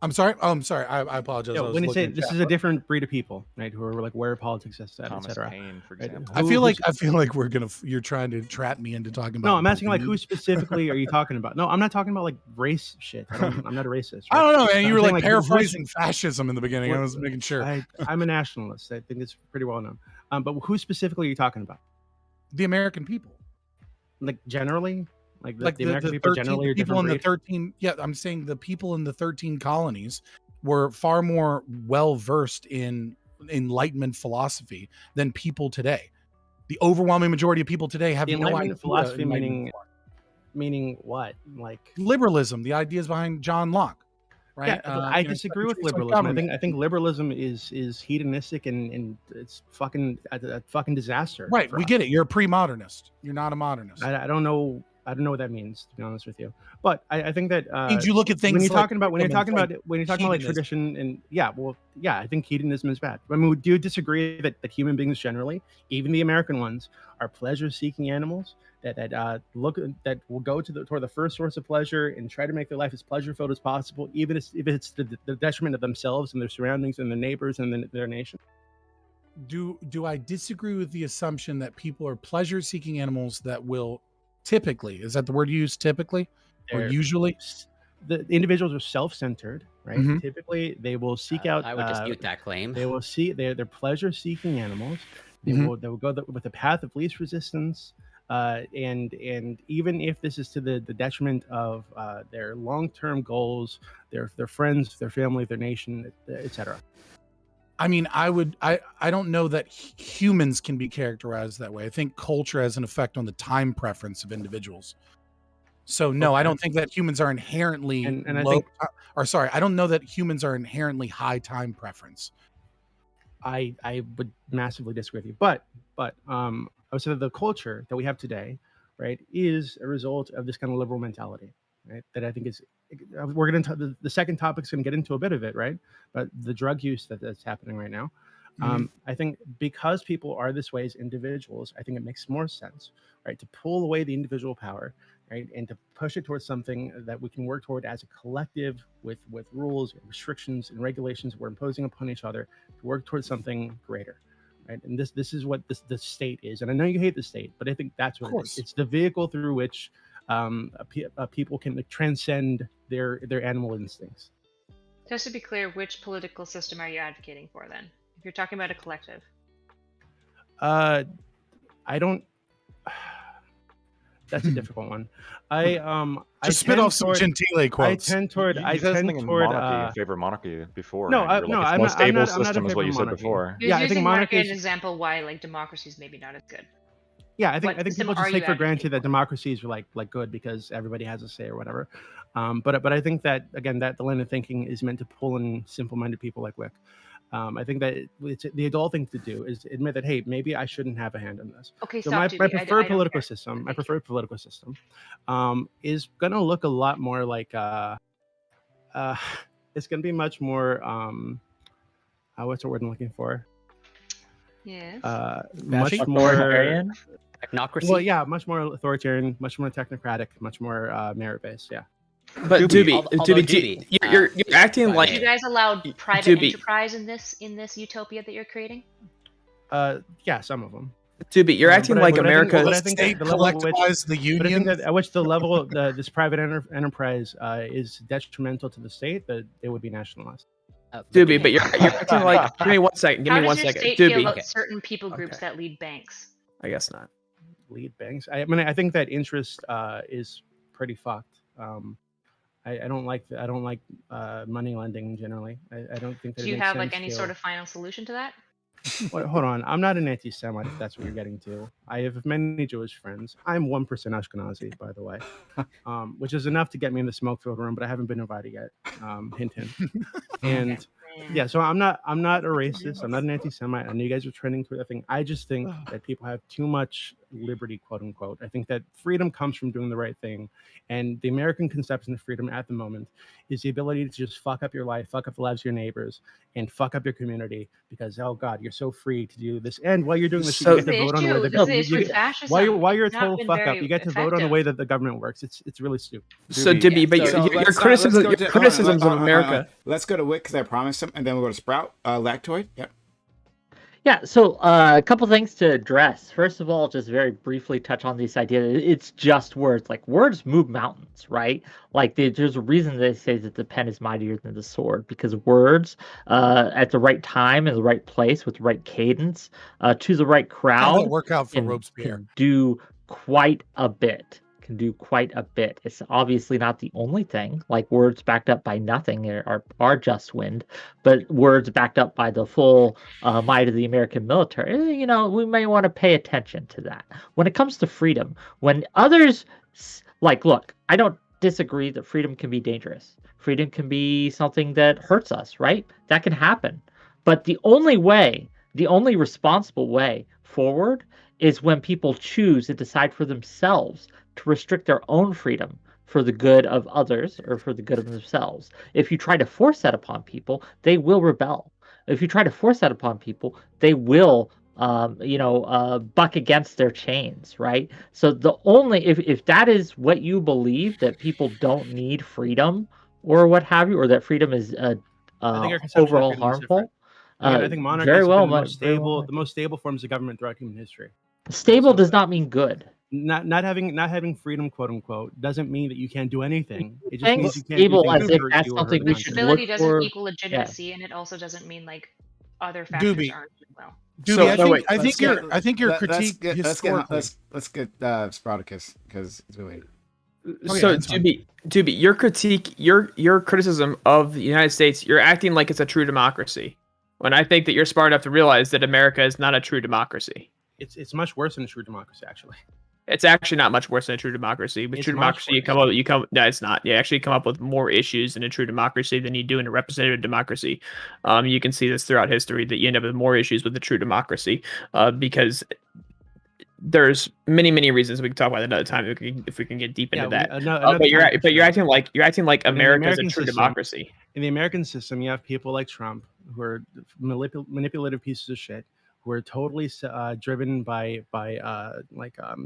I'm sorry. Oh, I'm sorry. I apologize. Yeah, when you say this is a different breed of people, right? Who are like where politics is at, Thomas etc. Paine, for Right? example. I feel like you're trying to trap me into talking about. No, I'm asking like who specifically are you talking about? No, I'm not talking about like race shit. I'm not a racist. Right? I don't know, man. You were like who's- paraphrasing fascism in the beginning. I was making sure. I'm a nationalist. I think it's pretty well known. But who specifically are you talking about? The American people. Like generally? Like the the American people 13 generally are people in different the breed? 13. Yeah, I'm saying the people in the 13 colonies were far more well versed in Enlightenment philosophy than people today. The overwhelming majority of people today have The no idea. Enlightenment philosophy Enlightenment meaning what? Like liberalism, the ideas behind John Locke, right? Yeah, I disagree with liberalism. I think liberalism is hedonistic and it's fucking a fucking disaster. Right, for we us. get it. You're a pre-modernist. You're not a modernist. I don't know what that means, to be honest with you. But I think that means you look at things when you're like talking about like hedonism. tradition and I think hedonism is bad. I mean, do you disagree that human beings generally, even the American ones, are pleasure-seeking animals that will go toward the first source of pleasure and try to make their life as pleasure-filled as possible, even if it's the detriment of themselves and their surroundings and their neighbors and their nation? Do I disagree with the assumption that people are pleasure-seeking animals that will typically, is that the word you use, typically or usually? The individuals are self-centered, right? Mhm. Typically, they will seek out. I would dispute that claim. They will see they're pleasure-seeking animals. They Mhm. will go with the path of least resistance, and even if this is to the detriment of their long-term goals, their friends, their family, their nation, etc. I mean, I don't know that humans can be characterized that way. I think culture has an effect on the time preference of individuals. So no, I don't think that humans are inherently And I low. think- I don't know that humans are inherently high time preference. I would massively disagree with you, but I would say that the culture that we have today, right, is a result of this kind of liberal mentality, right? That I think is we're going to the second topic's going to get into a bit of it, right? But the drug use that's happening right now, I think because people are this way as individuals, I think it makes more sense, right, to pull away the individual power, right, and to push it towards something that we can work toward as a collective with rules, and restrictions, and regulations we're imposing upon each other to work towards something greater, right? And this is what the state is. And I know you hate the state, but I think that's what it is. It's the vehicle through which people can transcend their animal instincts. Just to be clear, which political system are you advocating for then? If you're talking about a collective. I don't. That's a difficult one. Just spit off some Gentile quotes. You said something in monarchy, in favor of monarchy before. No, right? no, it's I'm more not. stable I'm not system a is what favor you of said monarchy. before. You're Yeah, I using think monarchy as monarchy an example why like democracy is maybe not as good. Yeah, I think What system people are just take you for granted advocating that democracies are like good because everybody has a say or whatever. But I think that again that the line of thinking is meant to pull in simple-minded people like Wick. I think that it's the adult thing to do is admit that hey, maybe I shouldn't have a hand in this. Okay, So stop, my Jimmy. I preferred don't political care. system, Thank you. is gonna look a lot more like it's gonna be much more what's the word I'm looking for? Yes. Much Fascist? more Authoritarian? Technocracy. Well, yeah, much more authoritarian, much more technocratic, much more merit-based. Yeah. But Doobie, Doobie, you're acting Sorry. like Do you guys allow private Doobie. enterprise in this utopia that you're creating? Yeah, some of them. Doobie, you're acting like America. But I think that the level at which, collectivize the but I think union. that at which the level of this private enterprise is detrimental to the state, that it would be nationalized. Doobie, but you're acting like. Give me 1 second. Give How me does 1 your second. state feel Doobie. about certain people groups Okay. that lead banks? I guess not. Lead banks. I mean, I think that interest is pretty fucked. I don't like money lending generally. I don't think that. Do it you makes have like sense any to- sort of final solution to that? Wait, hold on, I'm not an anti-Semite. If that's what you're getting to, I have many Jewish friends. I'm 1% Ashkenazi, by the way, which is enough to get me in the smoke-filled room. But I haven't been invited yet. Hint, hint. And yeah, so I'm not a racist. I'm not an anti-Semite. I know you guys are trending toward that thing. I just think that people have too much liberty, quote unquote. I think that freedom comes from doing the right thing, and the American conception of freedom at the moment is the ability to just fuck up your life, fuck up the lives of your neighbors, and fuck up your community because, oh God, you're so free to do this. And while you're doing this, So- you get to vote on the way while you're a total fuck up, you get to vote on the way that the government works. It's really stupid. So Doobie, but So your let's criticism, go your to- criticisms hold on, of America. Let's go to Wick because I promised him, and then we'll go to Sprout. Lactoid. Yep. Yeah, so a couple things to address. First of all, just very briefly touch on this idea that it's just words. Like, words move mountains, right? Like, there's a reason they say that the pen is mightier than the sword, because words at the right time, in the right place, with the right cadence, to the right How crowd, that work out for can Robespierre? do quite a bit. It's obviously not the only thing. Like, words backed up by nothing are just wind, but words backed up by the full might of the American military, we may want to pay attention to that. When it comes to freedom, when others, look, I don't disagree that freedom can be dangerous. Freedom can be something that hurts us, right? That can happen. But the only responsible way forward is when people choose to decide for themselves to restrict their own freedom for the good of others or for the good of themselves. If you try to force that upon people, they will rebel. If you try to force that upon people, they will buck against their chains, right? So if that is what you believe, that people don't need freedom or what have you, or that freedom is I think our conception of overall freedom is harmful, different. I think monarchies very have well, been the very most stable forms of government throughout human history. stable does not mean good. Not having freedom, quote unquote, doesn't mean that you can't do anything. It just Saying means you can't do stable things as that if hurt that's you or hurt something the we country. should Stability look doesn't for. equal legitimacy, and it also doesn't mean like other factors Doobie. aren't doing well. Doobie, I think your Let's critique get historically. let's get Sproutacus because he's been waiting. So that's fine. Doobie, your critique, your criticism of the United States, you're acting like it's a true democracy. When I think that you're smart enough to realize that America is not a true democracy. It's much worse than a true democracy, actually. It's actually not much worse than a true democracy. With It's true much democracy, worse. no, it's not. You actually come up with more issues in a true democracy than you do in a representative democracy. You can see this throughout history that you end up with more issues with the true democracy because there's many reasons. We can talk about it another time if we can get deep into that. But you're acting like America is a true democracy. In the American system, you have people like Trump who are manipulative pieces of shit, who are totally driven by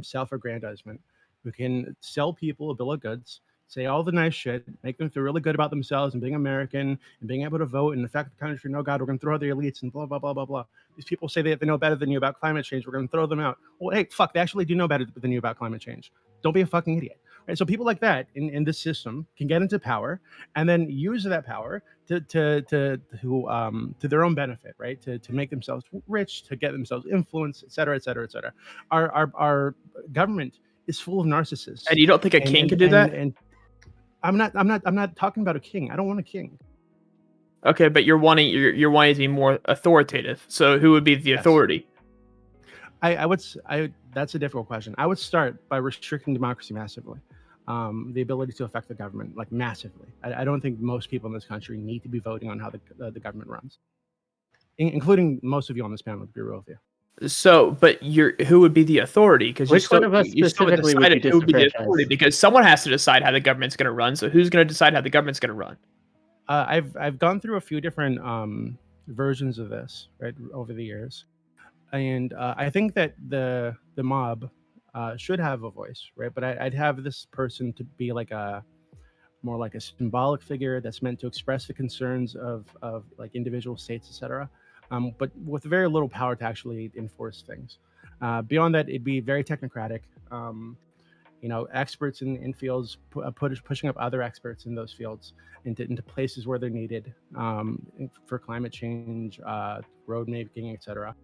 self-aggrandizement, who can sell people a bill of goods, say all the nice shit, make them feel really good about themselves and being American and being able to vote and affect the country. No, God, we're going to throw the elites and blah, blah, blah, blah, blah. These people say they know better than you about climate change. We're going to throw them out. Well, hey, fuck, they actually do know better than you about climate change. Don't be a fucking idiot. Right? So people like that in this system can get into power and then use that power to their own benefit, right? To make themselves rich, to get themselves influence, et cetera, et cetera, et cetera. Our government is full of narcissists. And you don't think a king could do that? And I'm not talking about a king. I don't want a king. Okay, but you're wanting to be more authoritative. So who would be the authority? That's a difficult question. I would start by restricting democracy massively. The ability to affect the government, like massively. I don't think most people in this country need to be voting on how the government runs, including most of you on this panel, to be real with you. So, but who would be the authority? Because Which one of us specifically would be who would be the disenfranchised? authority? Because someone has to decide how the government's going to run. So who's going to decide how the government's going to run? I've gone through a few different versions of this right over the years, and I think that the mob should have a voice, right? But I'd have this person to be like more like a symbolic figure that's meant to express the concerns of like individual states, etc. But with very little power to actually enforce things. Beyond that, it'd be very technocratic. Experts in fields pushing up other experts in those fields into places where they're needed for climate change, road making, etc.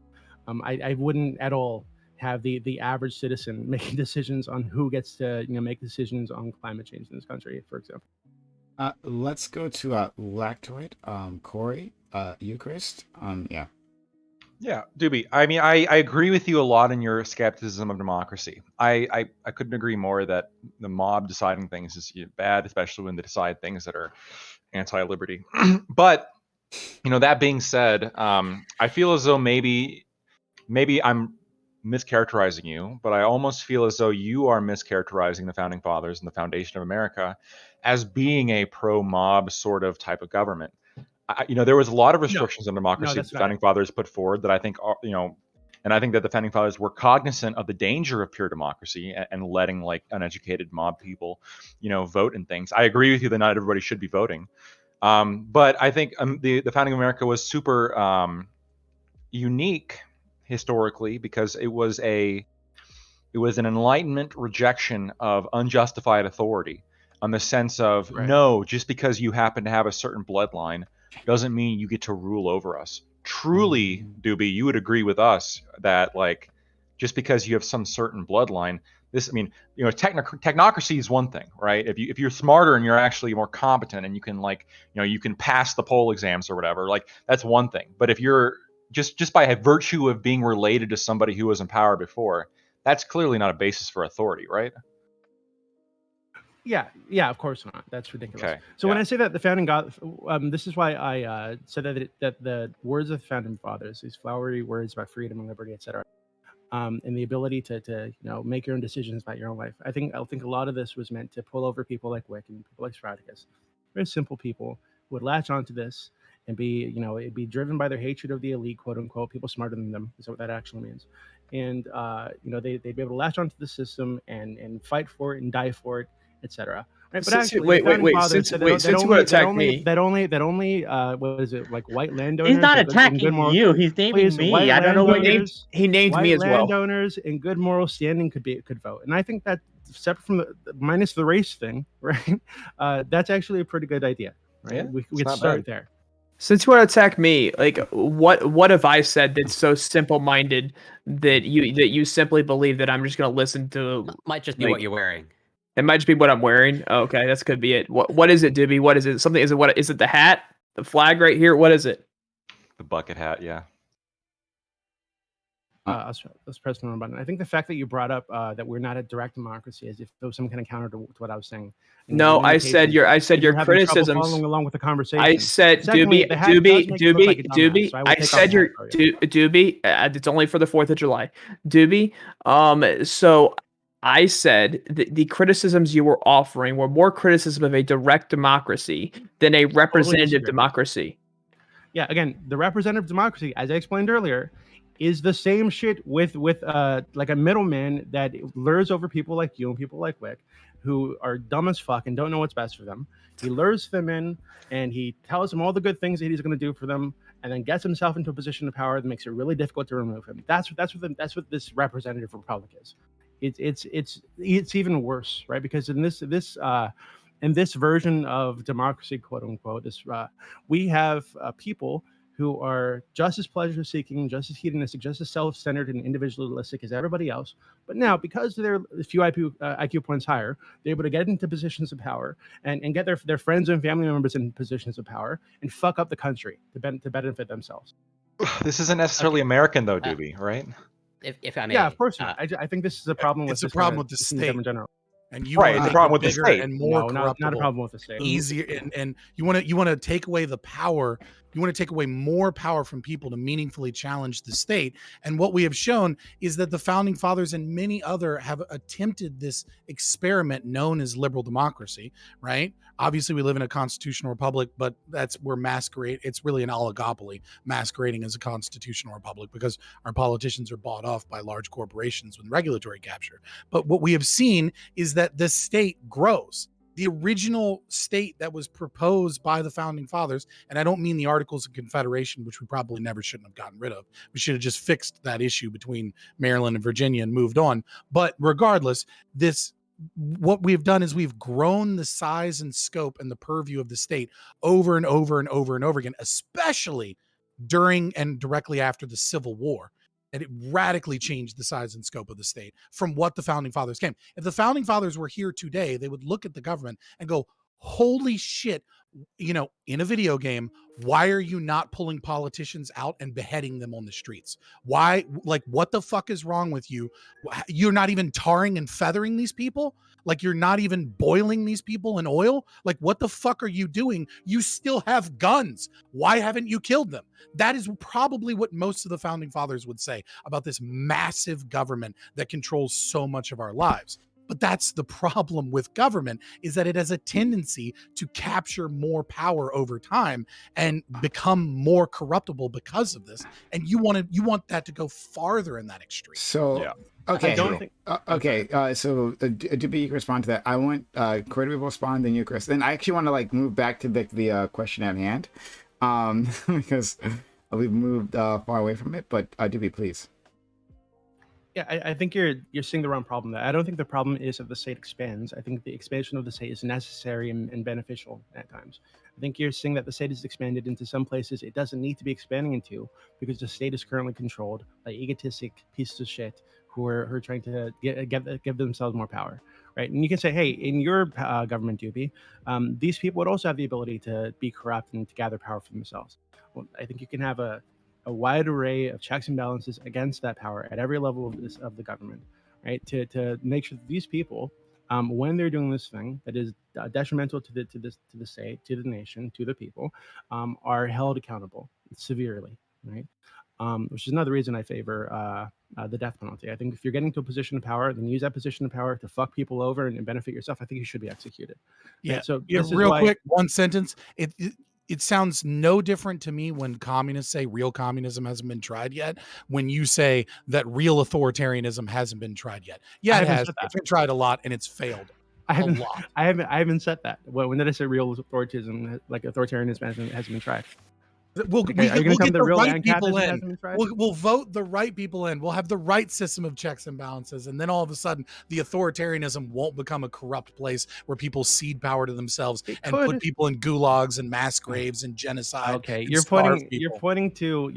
I wouldn't at all have the average citizen making decisions on who gets to make decisions on climate change in this country, for example. Let's go to Lactoid, Corey, Eucharist. Yeah, Doobie. I mean, I agree with you a lot in your skepticism of democracy. I couldn't agree more that the mob deciding things is bad, especially when they decide things that are anti-liberty. But that being said, I feel as though maybe I'm mischaracterizing you, but I almost feel as though you are mischaracterizing the Founding Fathers and the foundation of America as being a pro-mob sort of type of government. There was a lot of restrictions on democracy that the Founding Fathers put forward that I think are, and I think that the Founding Fathers were cognizant of the danger of pure democracy and letting like uneducated mob people, vote in things. I agree with you that not everybody should be voting. But I think the Founding of America was super unique historically because it was an Enlightenment rejection of unjustified authority, on the sense of no, just because you happen to have a certain bloodline doesn't mean you get to rule over us. Truly, Doobie, you would agree with us that like just because you have some certain bloodline, technocracy is one thing, right? If you're smarter and you're actually more competent and you can you can pass the poll exams or whatever, like that's one thing. But if you're just by virtue of being related to somebody who was in power before, that's clearly not a basis for authority, right? Yeah, of course not. That's ridiculous. Okay. So when I say that the founding this is why I said that the words of the Founding Fathers, these flowery words about freedom and liberty, etc., and the ability to make your own decisions about your own life. I think a lot of this was meant to pull over people like Wick and people like Spartacus, very simple people who would latch onto this and be it'd be driven by their hatred of the elite, quote unquote, people smarter than them is what that actually means. And they'd be able to latch onto the system and fight for it and die for it, etc. Right? But actually, since you want to attack me, that only what is it, like white landowners? He's not attacking you. He's naming me. I don't know what he named me as well. Landowners in good moral standing could vote, and I think that separate from the minus the race thing, right? That's actually a pretty good idea, right? Yeah, we could start there. Since you want to attack me, like what have I said that's so simple-minded that you simply believe that I'm just going to listen to? Might just be what you're wearing. It might just be what I'm wearing. Oh, okay, that could be it. What is it, Doobie? What is it? Something? Is it the hat? The flag right here? What is it? The bucket hat, yeah. Let's press the wrong button. I think the fact that you brought up that we're not a direct democracy, as if there was some kind of counter to what I was saying. No, I said your criticisms. Following along with the conversation. I said Doobie. I said your Doobie. It's only for the 4th of July, Doobie. So I said the criticisms you were offering were more criticism of a direct democracy than a representative democracy. Yeah, again, the representative democracy, as I explained earlier, is the same shit with like a middleman that lures over people like you and people like Wick, who are dumb as fuck and don't know what's best for them. He lures them in and he tells them all the good things that he's going to do for them, and then gets himself into a position of power that makes it really difficult to remove him. That's what this representative republic is. It's even worse, right? Because in this version of democracy, quote unquote, we have people who are just as pleasure-seeking, just as hedonistic, just as self-centered and individualistic as everybody else. But now, because they're a few IQ points higher, they're able to get into positions of power and get their friends and family members in positions of power and fuck up the country to benefit themselves. This isn't necessarily American, though, Doobie, right? If I may, yeah, of course not. I think this is a problem with it's a problem with the state in general. And you right, want the problem with the state, and more not a problem with the state. Easier, and you want to take away the power You want to take away more power from people to meaningfully challenge the state. And what we have shown is that the founding fathers and many other have attempted this experiment known as liberal democracy, right? Obviously, we live in a constitutional republic, but that's where it's really an oligopoly masquerading as a constitutional republic because our politicians are bought off by large corporations with regulatory capture. But what we have seen is that the state grows. The original state that was proposed by the founding fathers, and I don't mean the Articles of Confederation, which we probably never shouldn't have gotten rid of. We should have just fixed that issue between Maryland and Virginia and moved on. But regardless, what we've done is we've grown the size and scope and the purview of the state over and over and over and over again, especially during and directly after the Civil War. And it radically changed the size and scope of the state from what the founding fathers came. If the founding fathers were here today, they would look at the government and go, holy shit, in a video game, why are you not pulling politicians out and beheading them on the streets? Why, what the fuck is wrong with you? You're not even tarring and feathering these people? Like, you're not even boiling these people in oil? Like, what the fuck are you doing? You still have guns. Why haven't you killed them? That is probably what most of the founding fathers would say about this massive government that controls so much of our lives. But that's the problem with government, is that it has a tendency to capture more power over time and become more corruptible because of this. And you want that to go farther in that extreme. So, Yeah. okay. I don't think. So to be respond to that, I want Corey to respond, then you, Chris. Then I actually want to move back to the question at hand, because we've moved far away from it. But Doobie, please. Yeah, I think you're seeing the wrong problem there. I don't think the problem is that the state expands. I think the expansion of the state is necessary and beneficial at times. I think you're seeing that the state is expanded into some places it doesn't need to be expanding into because the state is currently controlled by egotistic pieces of shit who are trying to give themselves more power, right? And you can say, hey, in your government, Doobie, these people would also have the ability to be corrupt and to gather power for themselves. Well, I think you can have a wide array of checks and balances against that power at every level of the government, right? To make sure that these people, when they're doing this thing that is detrimental to the state, to the nation, to the people, are held accountable severely, right? Which is another reason I favor the death penalty. I think if you're getting to a position of power, then use that position of power to fuck people over and benefit yourself. I think you should be executed. Yeah. Right? So quick, one sentence. It sounds no different to me when communists say real communism hasn't been tried yet, when you say that real authoritarianism hasn't been tried yet. Yeah, it has. It's been tried a lot and it's failed a lot. I haven't said that. When did I say real authoritarianism, like authoritarianism hasn't been tried? We'll get the right people in. We'll vote the right people in. We'll have the right system of checks and balances. And then all of a sudden, the authoritarianism won't become a corrupt place where people cede power to themselves put people in gulags and mass graves and genocide. Okay, you're pointing to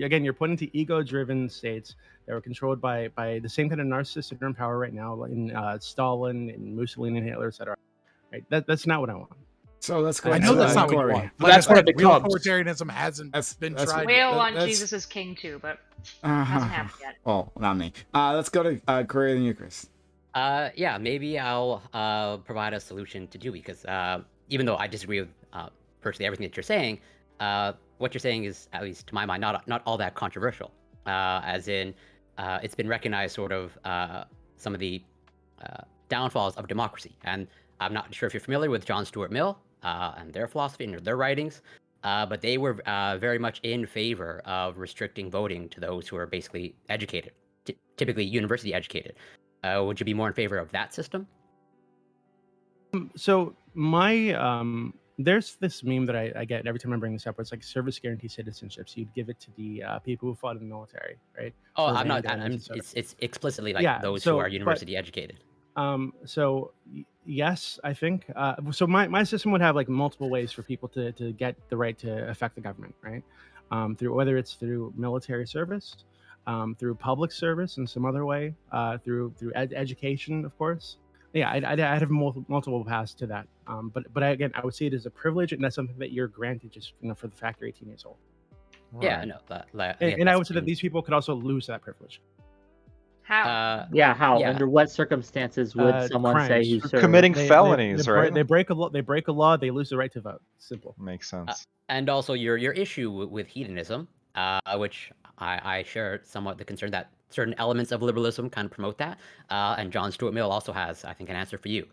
ego-driven states that were controlled by the same kind of narcissists that are in power right now, in Stalin and Mussolini and Hitler, etc. Right? That's not what I want. So let's go. I know that's not what you want. That's what it becomes. Real authoritarianism hasn't been tried. We all want Jesus as king too, but hasn't happened yet. Oh, not me. Let's go to Corey and you, Chris. Yeah, maybe I'll provide a solution to Dewey, because even though I disagree with virtually everything that you're saying, what you're saying is, at least to my mind, not all that controversial. As in, it's been recognized sort of some of the downfalls of democracy. And I'm not sure if you're familiar with John Stuart Mill and their philosophy and their writings, but they were very much in favor of restricting voting to those who are basically educated, typically university educated. Would you be more in favor of that system? So there's this meme that I get every time I bring this up, where it's like service guaranteed citizenships. You'd give it to the people who fought in the military, right? Oh, it's explicitly like those who are university educated. So yes, I think so. My system would have like multiple ways for people to get the right to affect the government, right? Through whether it's through military service, through public service in some other way, through education, of course. Yeah, I'd have multiple paths to that. But again, I would see it as a privilege, and that's something that you're granted just for the fact you're 18 years old. Right. Yeah, no. And I would say that these people could also lose that privilege. How? Yeah, how? Yeah. Under what circumstances would someone say crimes. who For served? committing They felonies, right? They break a law. They break a law. They lose the right to vote. Simple. Makes sense. And also your issue with hedonism, which I share somewhat the concern that certain elements of liberalism kind of promote that. And John Stuart Mill also has, I think, an answer for you.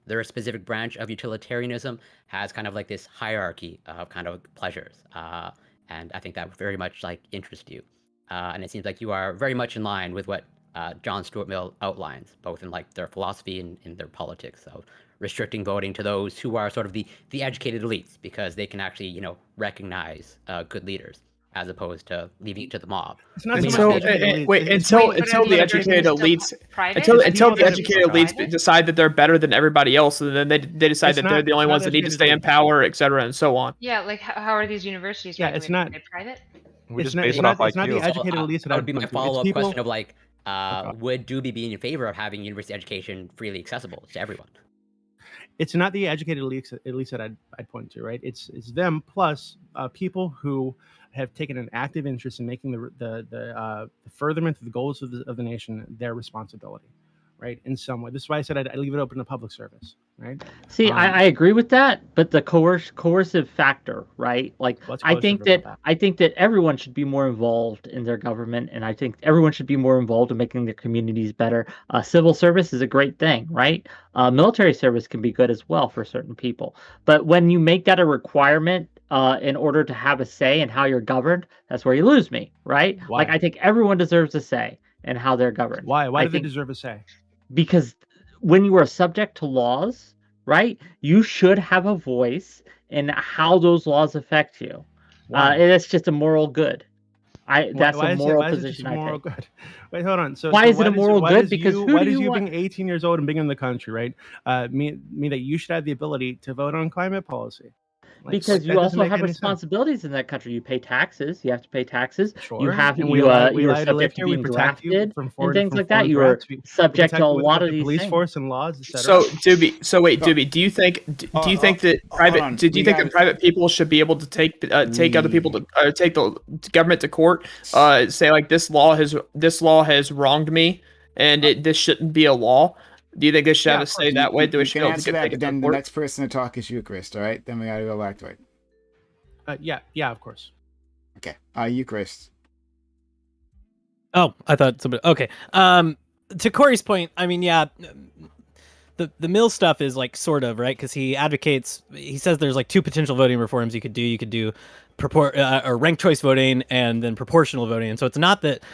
There are a specific branch of utilitarianism has kind of like this hierarchy of kind of pleasures. And I think that very much like interests you. And it seems like you are very much in line with what John Stuart Mill outlines, both in like their philosophy and in their politics. So restricting voting to those who are sort of the educated elites, because they can actually, you know, recognize good leaders, as opposed to leaving it to the mob. It's not Until, so much the educated wait, elites. until Wait, until but the are educated still elites private? until People the that are educated elites private? decide that they're better than everybody else, and then they decide It's that not- they're the only it's not ones that need to educated stay in elites. power, et cetera, and so on. Yeah, like how are these universities Yeah, it's regulated? not- Are they private? We it's just not- base it's it not- off it's not the IQ. educated elites that that I'd would be my point to. It's follow-up people- question of like, Okay. would Doobie be in favor of having university education freely accessible to everyone? It's not the educated elites that I'd point to, right? It's them plus people who have taken an active interest in making the furtherment of the goals of the nation their responsibility, right? In some way. This is why I said I'd leave it open to public service, right? See, I agree with that, but the coercive factor, right? Like, What's I think coercive that about everyone should be more involved in their government, and I think everyone should be more involved in making their communities better. Civil service is a great thing, right? Military service can be good as well for certain people, but when you make that a requirement in order to have a say in how you're governed, that's where you lose me, right? Why? Like, I think everyone deserves a say in how they're governed. Why I do they think- deserve a say? Because when you are subject to laws, right, you should have a voice in how those laws affect you. Why? And that's just a moral good. That's Why a is it- moral why is it just position, a I moral think. good? Wait, hold on. So Why is it a does- moral why good? does Because you, who why do does you you want- being 18 years old and being in the country, right, mean that you should have the ability to vote on climate policy? Like, Because that you doesn't also make have any sense. responsibilities in that country. You pay taxes. You have to pay taxes. Sure. You have and you we allow you are to live subject to here. We being protect you drafted from foreign and things from like that. foreign You are threats. We subject protect to a you with lot of the these police things. force and laws, etc. So, Doobie, do you think that private on. do you We think gotta- that private people should be able to take other people to take the government to court? Say like this law has wronged me, and this shouldn't be a law. Do you think they should Yeah, have a of say that way? Do we You should can be able to answer take that, it but to then the court? next person to talk is you, Chris. All right, then we gotta go back to it. Yeah, of course. Okay, you, Chris. Oh, I thought somebody. Okay. To Corey's point, I mean, yeah, the Mill stuff is like sort of right because he advocates. He says there's like two potential voting reforms you could do. You could do or ranked choice voting and then proportional voting. And so it's not that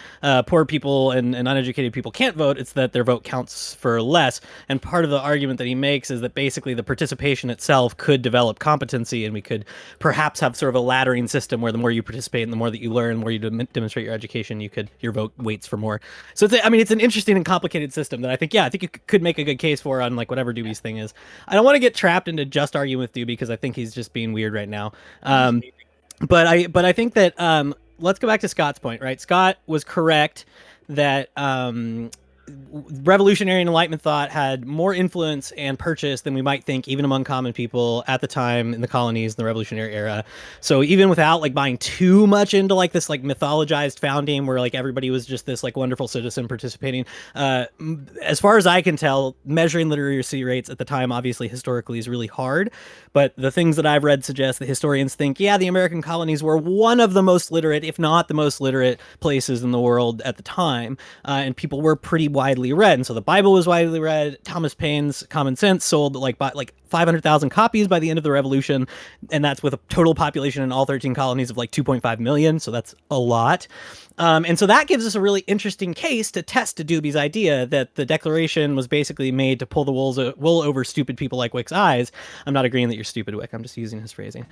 poor people and uneducated people can't vote. It's that their vote counts for less. And part of the argument that he makes is that basically the participation itself could develop competency, and we could perhaps have sort of a laddering system where the more you participate and the more that you learn, the more you demonstrate your education, your vote weights for more. So it's an interesting and complicated system that I think you could make a good case for on like whatever Doobie's thing is. I don't want to get trapped into just arguing with Doobie because I think he's just being weird right now. But I think that let's go back to Scott's point, right? Scott was correct that revolutionary and Enlightenment thought had more influence and purchase than we might think, even among common people at the time in the colonies in the Revolutionary era. So even without like buying too much into like this like mythologized founding where like everybody was just this like wonderful citizen participating, as far as I can tell, measuring literacy rates at the time obviously historically is really hard. But the things that I've read suggest that historians think, yeah, the American colonies were one of the most literate, if not the most literate places in the world at the time, and people were pretty widely read. And so the Bible was widely read. Thomas Paine's Common Sense sold like 500,000 copies by the end of the Revolution, and that's with a total population in all 13 colonies of like 2.5 million. So that's a lot. And so that gives us a really interesting case to test Doobie's idea that the Declaration was basically made to pull the wool over stupid people like Wick's eyes. I'm not agreeing that you're stupid, Wick. I'm just using his phrasing.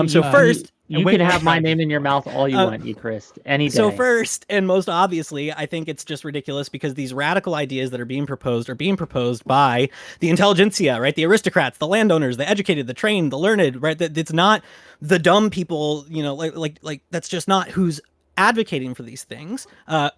So first, you can have my name in your mouth all you want, you Chris, any day. So first, and most obviously, I think it's just ridiculous because these radical ideas that are being proposed by the intelligentsia, right? The aristocrats, the landowners, the educated, the trained, the learned, right? That it's not the dumb people, like that's just not who's advocating for these things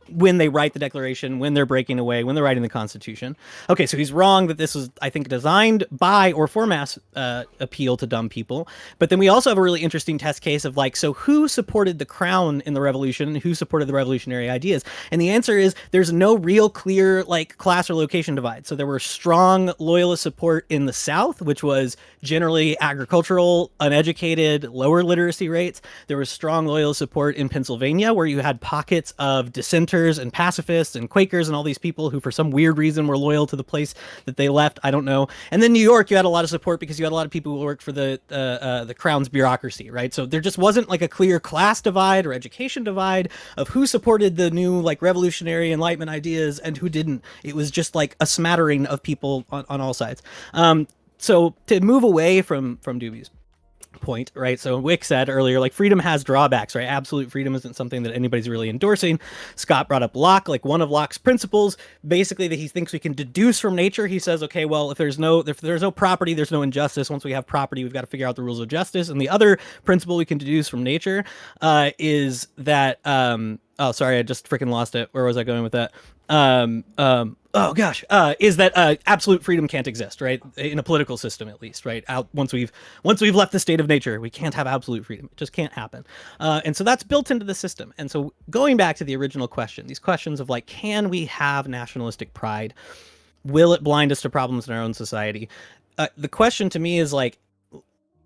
when they write the Declaration, when they're breaking away, when they're writing the Constitution. Okay, so he's wrong that this was, I think, designed by or for mass appeal to dumb people. But then we also have a really interesting test case of like, so who supported the crown in the revolution and who supported the revolutionary ideas? And the answer is there's no real clear like class or location divide. So there were strong loyalist support in the South, which was generally agricultural, uneducated, lower literacy rates. There was strong loyalist support in Pennsylvania, where you had pockets of dissenters and pacifists and Quakers and all these people who for some weird reason were loyal to the place that they left. I don't know. And then New York, you had a lot of support because you had a lot of people who worked for the crown's bureaucracy, right? So there just wasn't like a clear class divide or education divide of who supported the new like revolutionary Enlightenment ideas and who didn't. It was just like a smattering of people on all sides. So to move away from Doobie's point, right? So Wick said earlier, like freedom has drawbacks, right? Absolute freedom isn't something that anybody's really endorsing. Scott brought up Locke, like one of Locke's principles, basically that he thinks we can deduce from nature. He says, okay, well, if there's no property, there's no injustice. Once we have property, we've got to figure out the rules of justice. And the other principle we can deduce from nature is that, oh, sorry, I just freaking lost it. Where was I going with that? Is that absolute freedom can't exist, right? In a political system, at least, right? Once we've left the state of nature, we can't have absolute freedom. It just can't happen. And so that's built into the system. And so going back to the original question, these questions of like, can we have nationalistic pride? Will it blind us to problems in our own society? The question to me is like,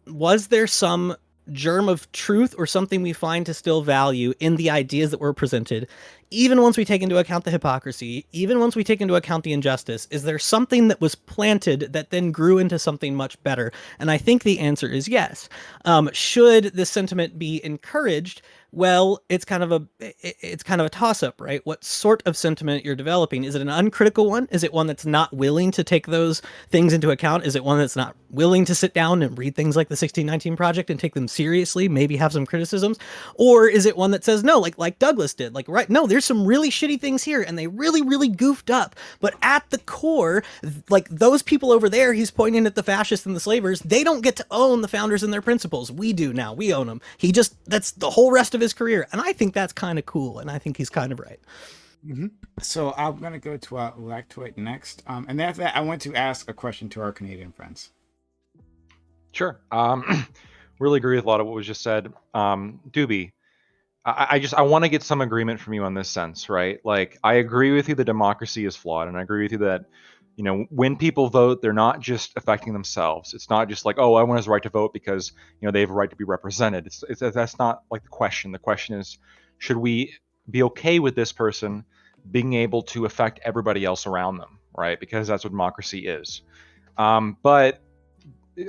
was there some germ of truth or something we find to still value in the ideas that were presented, even once we take into account the hypocrisy, even once we take into account the injustice? Is there something that was planted that then grew into something much better? And I think the answer is yes. Should this sentiment be encouraged? Well, it's kind of a toss-up, right? What sort of sentiment you're developing? Is it an uncritical one? Is it one that's not willing to take those things into account? Is it one that's not willing to sit down and read things like the 1619 Project and take them seriously, maybe have some criticisms? Or is it one that says, no, like Douglas did, like, right, no, there's some really shitty things here and they really, really goofed up. But at the core, like those people over there, he's pointing at the fascists and the slavers, they don't get to own the founders and their principles. We do now. We own them. That's the whole rest of his career. And I think that's kind of cool. And I think he's kind of right. Mm-hmm. So I'm going to go to Lactoid next. And after that, I want to ask a question to our Canadian friends. Sure. Really agree with a lot of what was just said. Doobie, I want to get some agreement from you on this sense, right? Like, I agree with you that democracy is flawed. And I agree with you that, you know, when people vote, they're not just affecting themselves. It's not just like, oh, everyone has a right to vote because, you know, they have a right to be represented. That's not like the question. The question is, should we be okay with this person being able to affect everybody else around them, right? Because that's what democracy is. But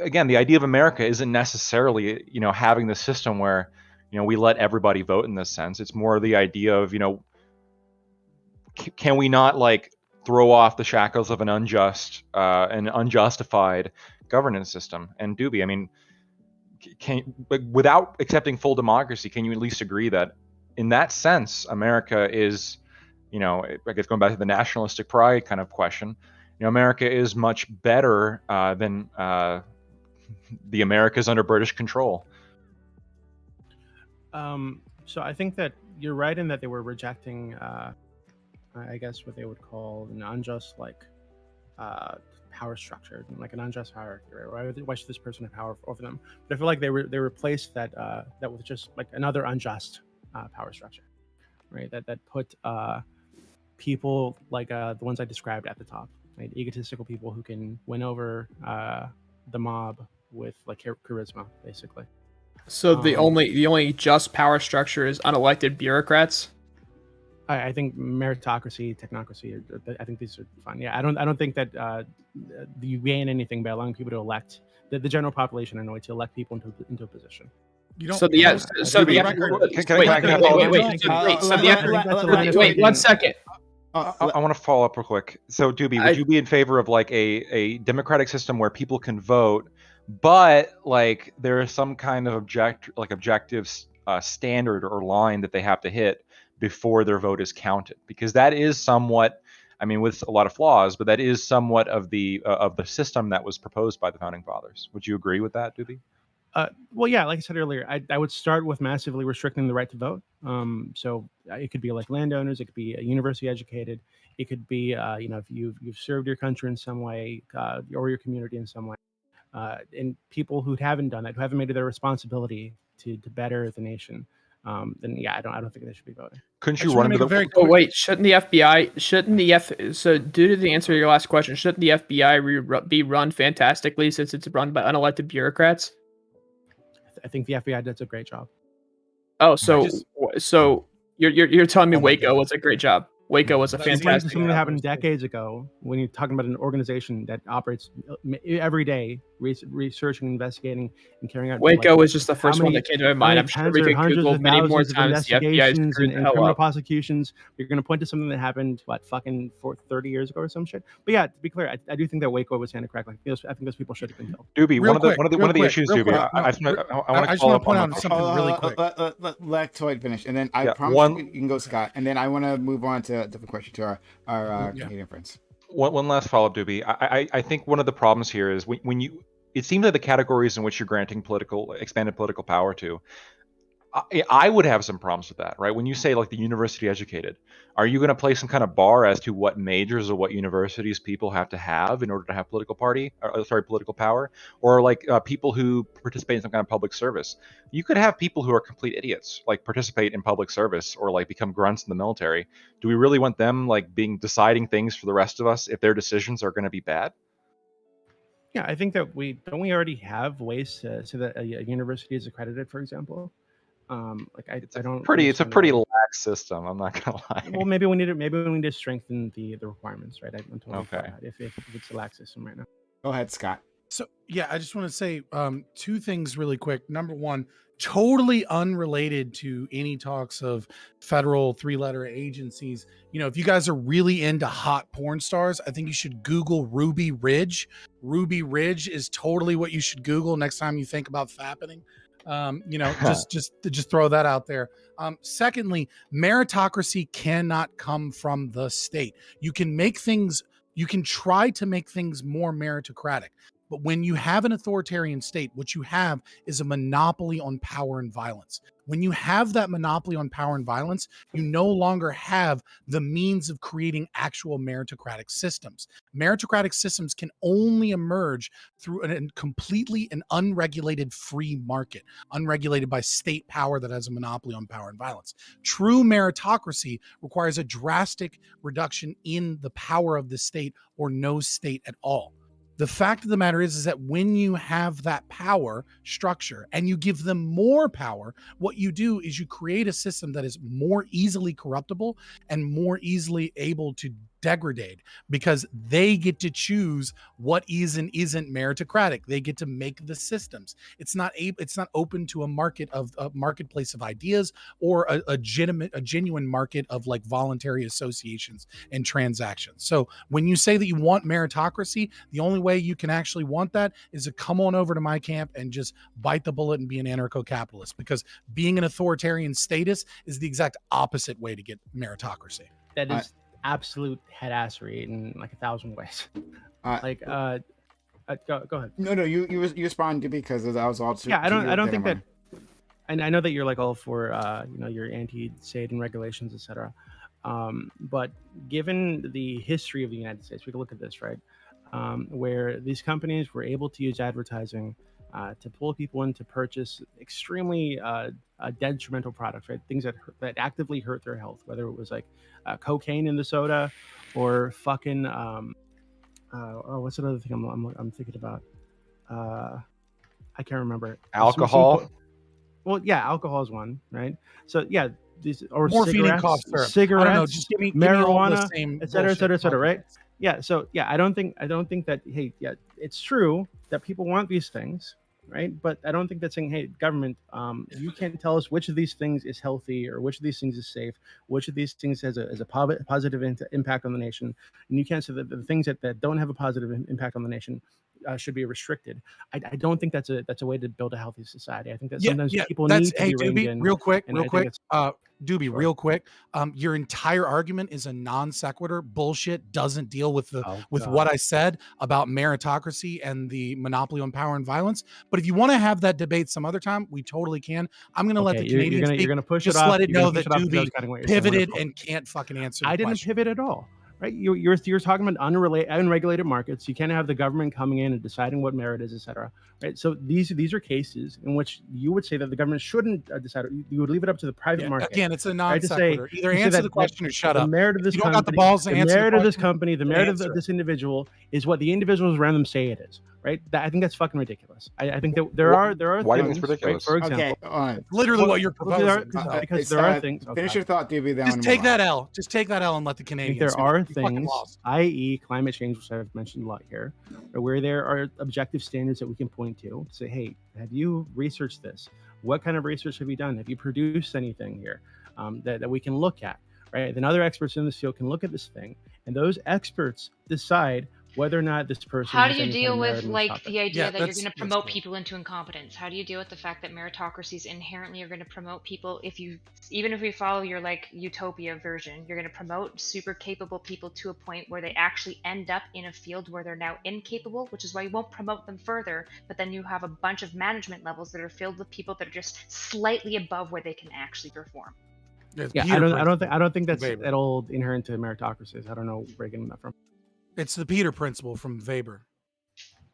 again, the idea of America isn't necessarily, you know, having this system where, you know, we let everybody vote in this sense. It's more the idea of, you know, can we not like throw off the shackles of an unjust and unjustified governance system? And Doobie, I mean, without accepting full democracy, can you at least agree that in that sense, America is, you know, I guess going back to the nationalistic pride kind of question, you know, America is much better than the Americas under British control. So I think that you're right in that they were rejecting, I guess, what they would call an unjust, like, power structure, like an unjust hierarchy, right? Why should this person have power over them? But I feel like they replaced that with just like another unjust power structure, right? That put people like the ones I described at the top, right? Egotistical people who can win over the mob with like charisma, basically. So the only just power structure is unelected bureaucrats. I think meritocracy, technocracy, I think these are fun. Yeah, I don't think that you gain anything by allowing people to elect the general population anyway to elect people into a position. Wait 1 second. I want to follow up real quick. So, Doobie, would you be in favor of like a democratic system where people can vote, but like there is some kind of objective standard or line that they have to hit before their vote is counted? Because that is somewhat, I mean, with a lot of flaws, but that is somewhat of the system that was proposed by the founding fathers. Would you agree with that, Doobie? Well, yeah, like I said earlier, I would start with massively restricting the right to vote. So it could be like landowners, it could be university educated, it could be if you've served your country in some way or your community in some way, and people who haven't done that, who haven't made it their responsibility to better the nation, then yeah, I don't think they should be voting. Couldn't I you just run wanna into make the? a very Oh quick- wait, shouldn't the FBI? So due to the answer to your last question, shouldn't the FBI be run fantastically since it's run by unelected bureaucrats? I think the FBI does a great job. Oh, so just- so you're telling me Oh my Waco goodness. was a great job. Waco was a That's It's fantastic. something that happened decades ago when you're talking about an organization that operates every day, researching, investigating, and carrying out. Waco like, was just the how first one many- that came to my how mind. many I'm sure tens we or could hundreds Google of many more thousands of times the FBI investigations screwed the and hell criminal up. prosecutions. You're going to point to something that happened, fucking 30 years ago or some shit. But yeah, to be clear, I do think that Waco was handed like I think those people should have been killed. Doobie, Real one of the quick, issues, real Doobie. quick. I want I to just follow wanna up point on out something really quick. Let Toyd finish, and then I Yeah, promise you can go, Scott, and then I want to move on to a different question to our Yeah. Canadian friends. One last follow-up, Doobie. I think one of the problems here is when you, it seems like the categories in which you're granting expanded political power to, I would have some problems with that, right? When you say like the university educated, are you going to place some kind of bar as to what majors or what universities people have to have in order to have political power, or like people who participate in some kind of public service? You could have people who are complete idiots like participate in public service or like become grunts in the military. Do we really want them like deciding things for the rest of us if their decisions are going to be bad? Yeah, I think that we already have ways so that a university is accredited, for example. It's I a don't. pretty understand why- lax system. I'm not gonna lie. Well, maybe we need to strengthen the requirements, right? I'm totally for Okay. that if it's a lax system right now. Go ahead, Scott. So yeah, I just want to say two things really quick. Number one, totally unrelated to any talks of federal three-letter agencies. If you guys are really into hot porn stars, I think you should Google Ruby Ridge. Ruby Ridge is totally what you should Google next time you think about fappening. Just throw that out there. Secondly, meritocracy cannot come from the state. You can try to make things more meritocratic. But when you have an authoritarian state, what you have is a monopoly on power and violence. When you have that monopoly on power and violence, you no longer have the means of creating actual meritocratic systems. Meritocratic systems can only emerge through a completely and unregulated free market, unregulated by state power that has a monopoly on power and violence. True meritocracy requires a drastic reduction in the power of the state or no state at all. The fact of the matter is that when you have that power structure and you give them more power, what you do is you create a system that is more easily corruptible and more easily able to degrade, because they get to choose what is and isn't meritocratic. They get to make the systems. It's not open to a marketplace of ideas or a genuine market of like voluntary associations and transactions. So when you say that you want meritocracy, the only way you can actually want that is to come on over to my camp and just bite the bullet and be an anarcho-capitalist, because being an authoritarian status is the exact opposite way to get meritocracy. That is absolute headassery in like 1,000 ways. Go ahead. No, you respond to because that was all. Yeah, I don't think that. And I know that you're like all for your anti-state and regulations, etc. But given the history of the United States, we can look at this, right? Where these companies were able to use advertising to pull people in to purchase extremely detrimental products, right? Things that actively hurt their health, whether it was like cocaine in the soda or fucking what's another thing I'm thinking about? I can't remember. Alcohol. Well, yeah, alcohol is one, right? So yeah, these or Morphine and cough syrup. cigarettes, I don't know, just give me all the marijuana, same et cetera, et bullshit cetera, et cetera, right? companies. Yeah, so yeah, I don't think that, hey, yeah, it's true that people want these things, right? But I don't think that's saying, hey, government, you can't tell us which of these things is healthy or which of these things is safe, which of these things has a positive impact on the nation, and you can't say that the things that don't have a positive impact on the nation should be restricted. I don't think that's a way to build a healthy society. I think that sometimes people need to be reined in. Real quick, and I think Doobie, real quick. Your entire argument is a non sequitur bullshit. Doesn't deal with what I said about meritocracy and the monopoly on power and violence. But if you want to have that debate some other time, we totally can. I'm going to let the Canadians you're gonna push just it off. let it You're know gonna that push it off because I was Doobie cutting what you're saying. pivoted Wonderful. and can't fucking answer. I didn't pivot at all. Right, you're talking about unregulated markets. You can't have the government coming in and deciding what merit is, etc. Right, so these are cases in which you would say that the government shouldn't decide. You would leave it up to the private market. Again, it's a non right, to say, sequitur. Either answer the question or shut up. The merit of this You don't company, got the balls to answer the merit the of this question, company, the merit of answer this individual is what the individuals around them say it is. Right, I think that's fucking ridiculous. I think that there are why do you things, think it's ridiculous? right, for example, Okay, literally what you're proposing. because there are things. Finish your thought, Doobie. Then Just take that L. Just take that L and let the I think Canadians. there are You fucking things, lost. i.e., climate change, which I've mentioned a lot here, where there are objective standards that we can point to. Say, hey, have you researched this? What kind of research have you done? Have you produced anything here that we can look at? Right? Then other experts in this field can look at this thing, and those experts decide whether or not this person. How do has you any deal kind of merit with in this like topic. the idea Yeah, that you're that's- going to that's promote cool. people into incompetence? How do you deal with the fact that meritocracies inherently are going to promote people? Even if we follow your like utopia version, you're going to promote super capable people to a point where they actually end up in a field where they're now incapable, which is why you won't promote them further. But then you have a bunch of management levels that are filled with people that are just slightly above where they can actually perform. It's Yeah, Peter I don't think that's Weber. at all inherent to meritocracies. I don't know where you're getting that from. It's the Peter principle from Weber.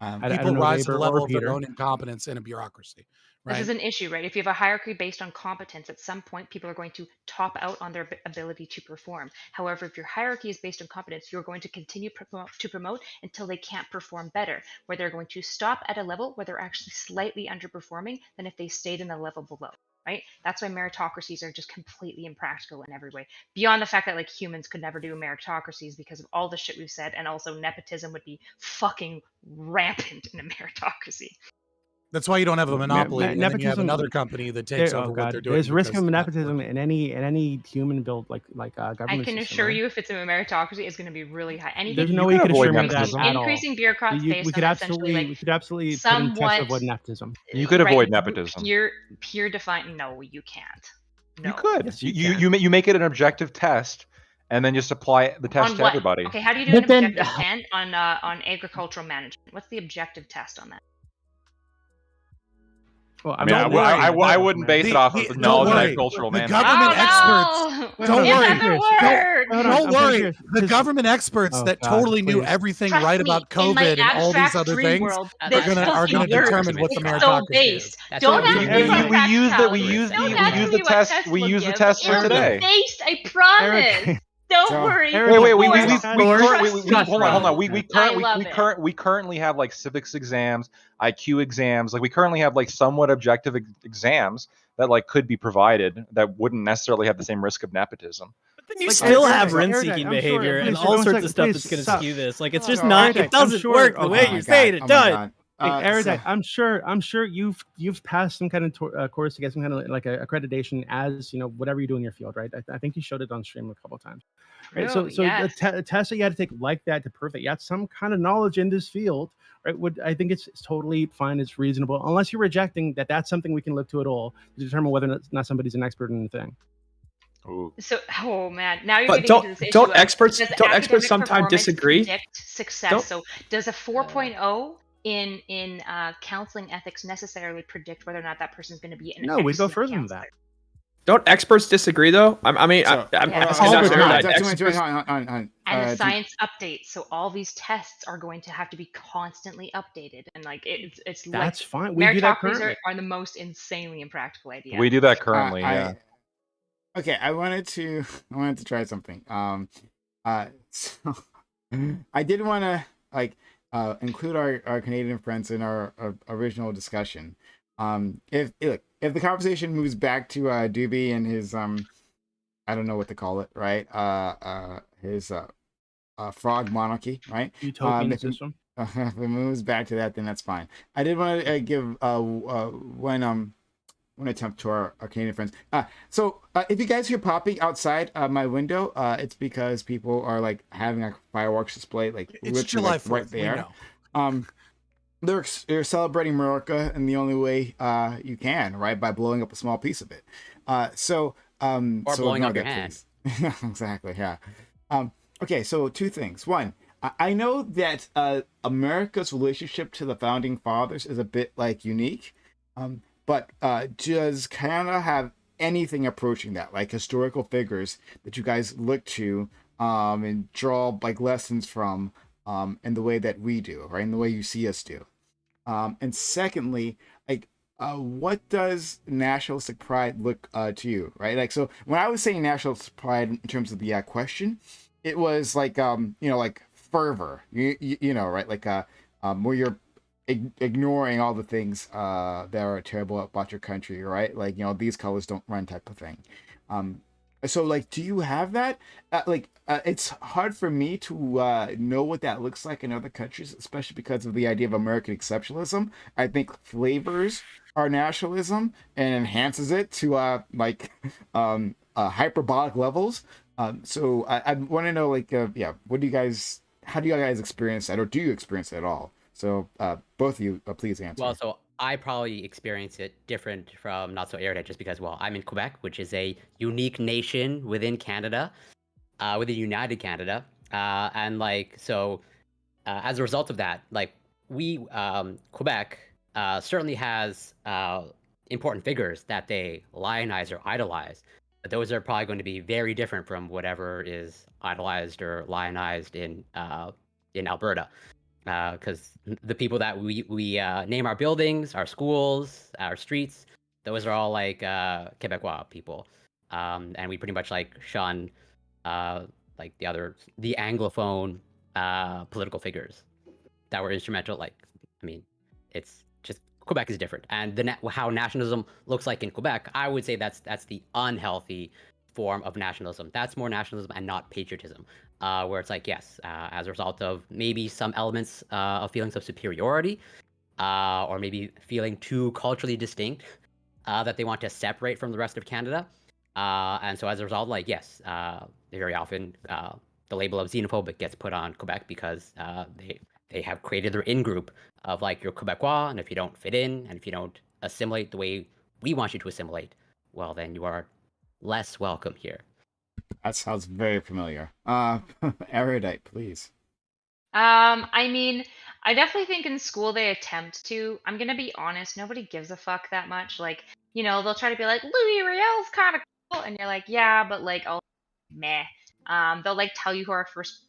I People don't know rise to Weber the level or of their Peter. own incompetence in a bureaucracy. Right? This is an issue, right? If you have a hierarchy based on competence, at some point people are going to top out on their ability to perform. However, if your hierarchy is based on competence, you're going to continue to promote until they can't perform better, where they're going to stop at a level where they're actually slightly underperforming than if they stayed in the level below, right? That's why meritocracies are just completely impractical in every way. Beyond the fact that like humans could never do meritocracies because of all the shit we've said, and also nepotism would be fucking rampant in a meritocracy. That's why you don't have a monopoly, and then you have nepotism- another company that takes over what they're doing. There's risk because of that's nepotism working. in any human built like government. I can system, assure right? you, if it's a meritocracy, it's going to be really high. Anything There's no way you can can avoid assure me of that nepotism. at all. increasing bureaucrats We based could on essentially like absolutely put in test somewhat of what nepotism. You could avoid right, nepotism. Pure define. No, you can't. No. You could. Yes, You make it an objective test, and then just apply the test On to what? everybody. Okay, how do you do an But then- objective test on agricultural management? What's the objective test on that? Well, I mean, Don't worry. I wouldn't base it off of the Don't knowledge of worry. agricultural The management. government Oh, experts. no! Don't It worry. doesn't work. Hold on, Don't I'm worry. serious. The Just- government experts Oh, that God, totally knew please. everything Trust right me, about in my COVID and all these abstract other dream things world, are this gonna fucking determine what works. the It's so meritocracy based. is. That's Don't what ask we me do. about we use the practicality. we use the Don't we ask use me the what test tests we we'll use the give. test for It'll be today. based, I promise. Eric. Don't So- worry. Eric, Wait, Of we course. hold on. I We currently have like civics exams, IQ exams. Like we currently have like somewhat objective exams that like could be provided that wouldn't necessarily have the same risk of nepotism. But then you Like, still Eric, have Eric, rent-seeking I'm sure- behavior and please, all one sorts second, of stuff please that's going to stop. skew this. Like, it's Oh, just no, not. Eric, I'm It doesn't sure- work the oh way my you're saying it does. Eric, I'm sure you've passed some kind of course to get some kind of like a accreditation as whatever you do in your field, right? I think you showed it on stream a couple times. Right? So yes. the test that you had to take like that to prove that you had some kind of knowledge in this field, right? I think it's totally fine, it's reasonable, unless you're rejecting that that's something we can look to at all to determine whether or not somebody's an expert in the thing. Ooh. So, oh man, now you're But getting into this issue. don't of, experts does don't experts academic sometimes performance disagree? predict success? Don't- So, does a 4.0 in counseling ethics necessarily predict whether or not that person's going to be an No, we go excellent further than counselor? that. Don't experts disagree though? I'm Yeah. asking It's not all to good. hear that Experts- And the do- science updates, so all these tests are going to have to be constantly updated, and like it's That's like fine. We do that meritocracies currently. are the most insanely impractical idea. We do that currently. Yeah. Okay, I wanted to try something. So I did want to include our Canadian friends in our original discussion. If the conversation moves back to Doobie and his I don't know what to call it, right? His frog monarchy, right? Utopian system. If it moves back to that, then that's fine. I did want to give one attempt to our Canadian friends. So if you guys hear popping outside my window, it's because people are like having a fireworks display, like It's literally July like, 4th. right We there. know. They're celebrating America in the only way you can, right? By blowing up a small piece of it. So Or So blowing ignore up your that, hand. please. Exactly. Yeah. Okay. So two things. One, I know that America's relationship to the founding fathers is a bit like unique, but does Canada have anything approaching that, like historical figures that you guys look to and draw like lessons from in the way that we do, right? In the way you see us do. And secondly, like, what does nationalistic pride look to you, right? Like, so when I was saying nationalistic pride in terms of the question, it was like, like fervor, you know, right? Like, where you're ignoring all the things that are terrible about your country, right? Like, these colors don't run type of thing. So like, do you have that? It's hard for me to know what that looks like in other countries, especially because of the idea of American exceptionalism. I think flavors our nationalism and enhances it to hyperbolic levels. So I want to know, like, what do you guys? How do you guys experience that, or do you experience it at all? So both of you, please answer. Well, so I probably experience it different from not so erudite, just because, well, I'm in Quebec, which is a unique nation within Canada, within United Canada, and like so, as a result of that, like we Quebec certainly has important figures that they lionize or idolize, but those are probably going to be very different from whatever is idolized or lionized in Alberta. Because the people that we name our buildings, our schools, our streets, those are all like Quebecois people, and we pretty much like shun like the Anglophone political figures that were instrumental. Like, I mean, it's just Quebec is different, and how nationalism looks like in Quebec, I would say that's the unhealthy form of nationalism. That's more nationalism and not patriotism. Where it's like, yes, as a result of maybe some elements of feelings of superiority, or maybe feeling too culturally distinct, that they want to separate from the rest of Canada. And so as a result, like, yes, very often the label of xenophobic gets put on Quebec because they have created their in-group of like, you're Quebecois, and if you don't fit in, and if you don't assimilate the way we want you to assimilate, well, then you are less welcome here. That sounds very familiar. Erudite, please. I mean, I definitely think in school they attempt to. I'm gonna be honest, nobody gives a fuck that much. Like, they'll try to be like, Louis Riel's kind of cool, and you're like, yeah, but like, oh, meh. They'll like tell you who our first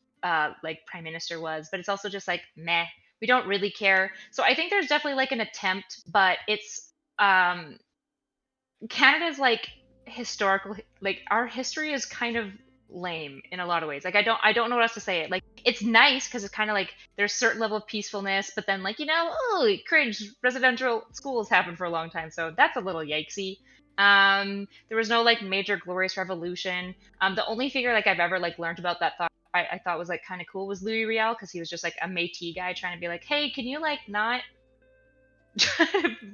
like prime minister was, but it's also just like, meh. We don't really care. So I think there's definitely like an attempt, but it's Canada's like historical, like our history is kind of lame in a lot of ways. Like I don't know what else to say. Like it's nice because it's kind of like there's a certain level of peacefulness, but then like oh cringe, residential schools happened for a long time, so that's a little yikesy. There was no like major glorious revolution. The only figure like I've ever like learned about that I thought was like kind of cool was Louis Riel, because he was just like a Métis guy trying to be like, hey, can you like not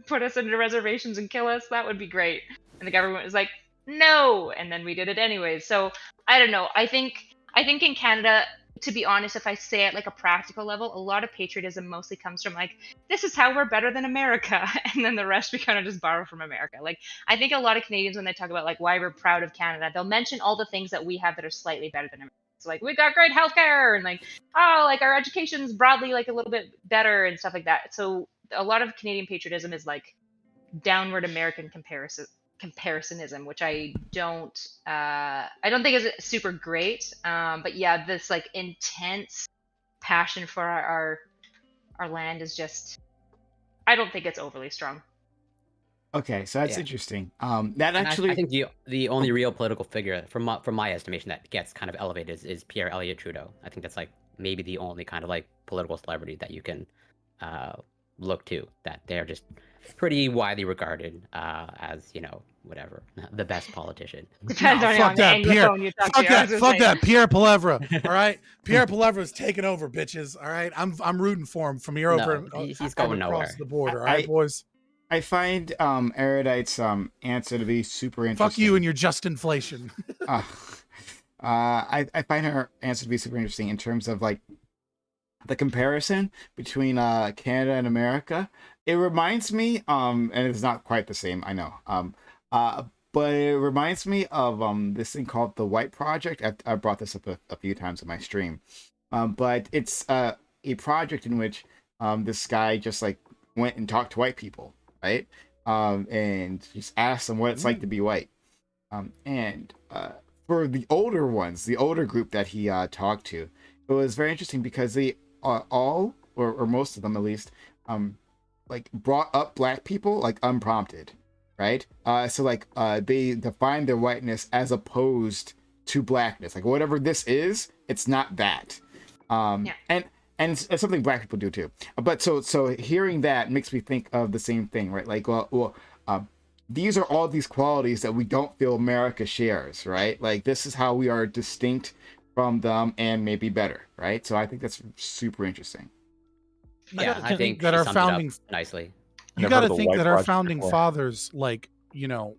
put us into reservations and kill us? That would be great. And the government was like, no, and then we did it anyways. So I don't know. I think in Canada, to be honest, if I say it like a practical level, a lot of patriotism mostly comes from like, this is how we're better than America, and then the rest we kind of just borrow from America. Like I think a lot of Canadians, when they talk about like why we're proud of Canada, they'll mention all the things that we have that are slightly better than America. So like we got great healthcare, and like like our education's broadly like a little bit better and stuff like that. So a lot of Canadian patriotism is like downward American comparisоnism, which I don't think is super great. But yeah, this like intense passion for our land is just, I don't think it's overly strong. Okay, so that's interesting. That actually, I think the only real political figure from my estimation that gets kind of elevated is Pierre Elliott Trudeau. I think that's like maybe the only kind of like political celebrity that you can look to, that they're just pretty widely regarded as whatever, the best politician. Depends on the Anglophone you talk to. Fuck that Pierre Poilievre. All right, Pierre Poilievre is taking over, bitches. All right, I'm rooting for him from here over. He's going nowhere. Across the border. All right, boys. I find Erudite's answer to be super interesting. Fuck you and your just inflation. I find her answer to be super interesting in terms of like the comparison between Canada and America. It reminds me, and it's not quite the same, I know, but it reminds me of this thing called the White Project. I brought this up a few times in my stream, but it's a project in which this guy just like went and talked to white people, right? And just asked them what it's like to be white. And for the older ones, the older group that he talked to, it was very interesting because they all, or most of them at least, like brought up black people like unprompted, right? So like they define their whiteness as opposed to blackness. Like whatever this is, it's not that. And it's something black people do too. But so hearing that makes me think of the same thing, right? Like these are all these qualities that we don't feel America shares, right? Like this is how we are distinct from them and maybe better, right? So I think that's super interesting. Yeah, I think that she our summed it up founding nicely. You got to think that our founding fathers, like, you know,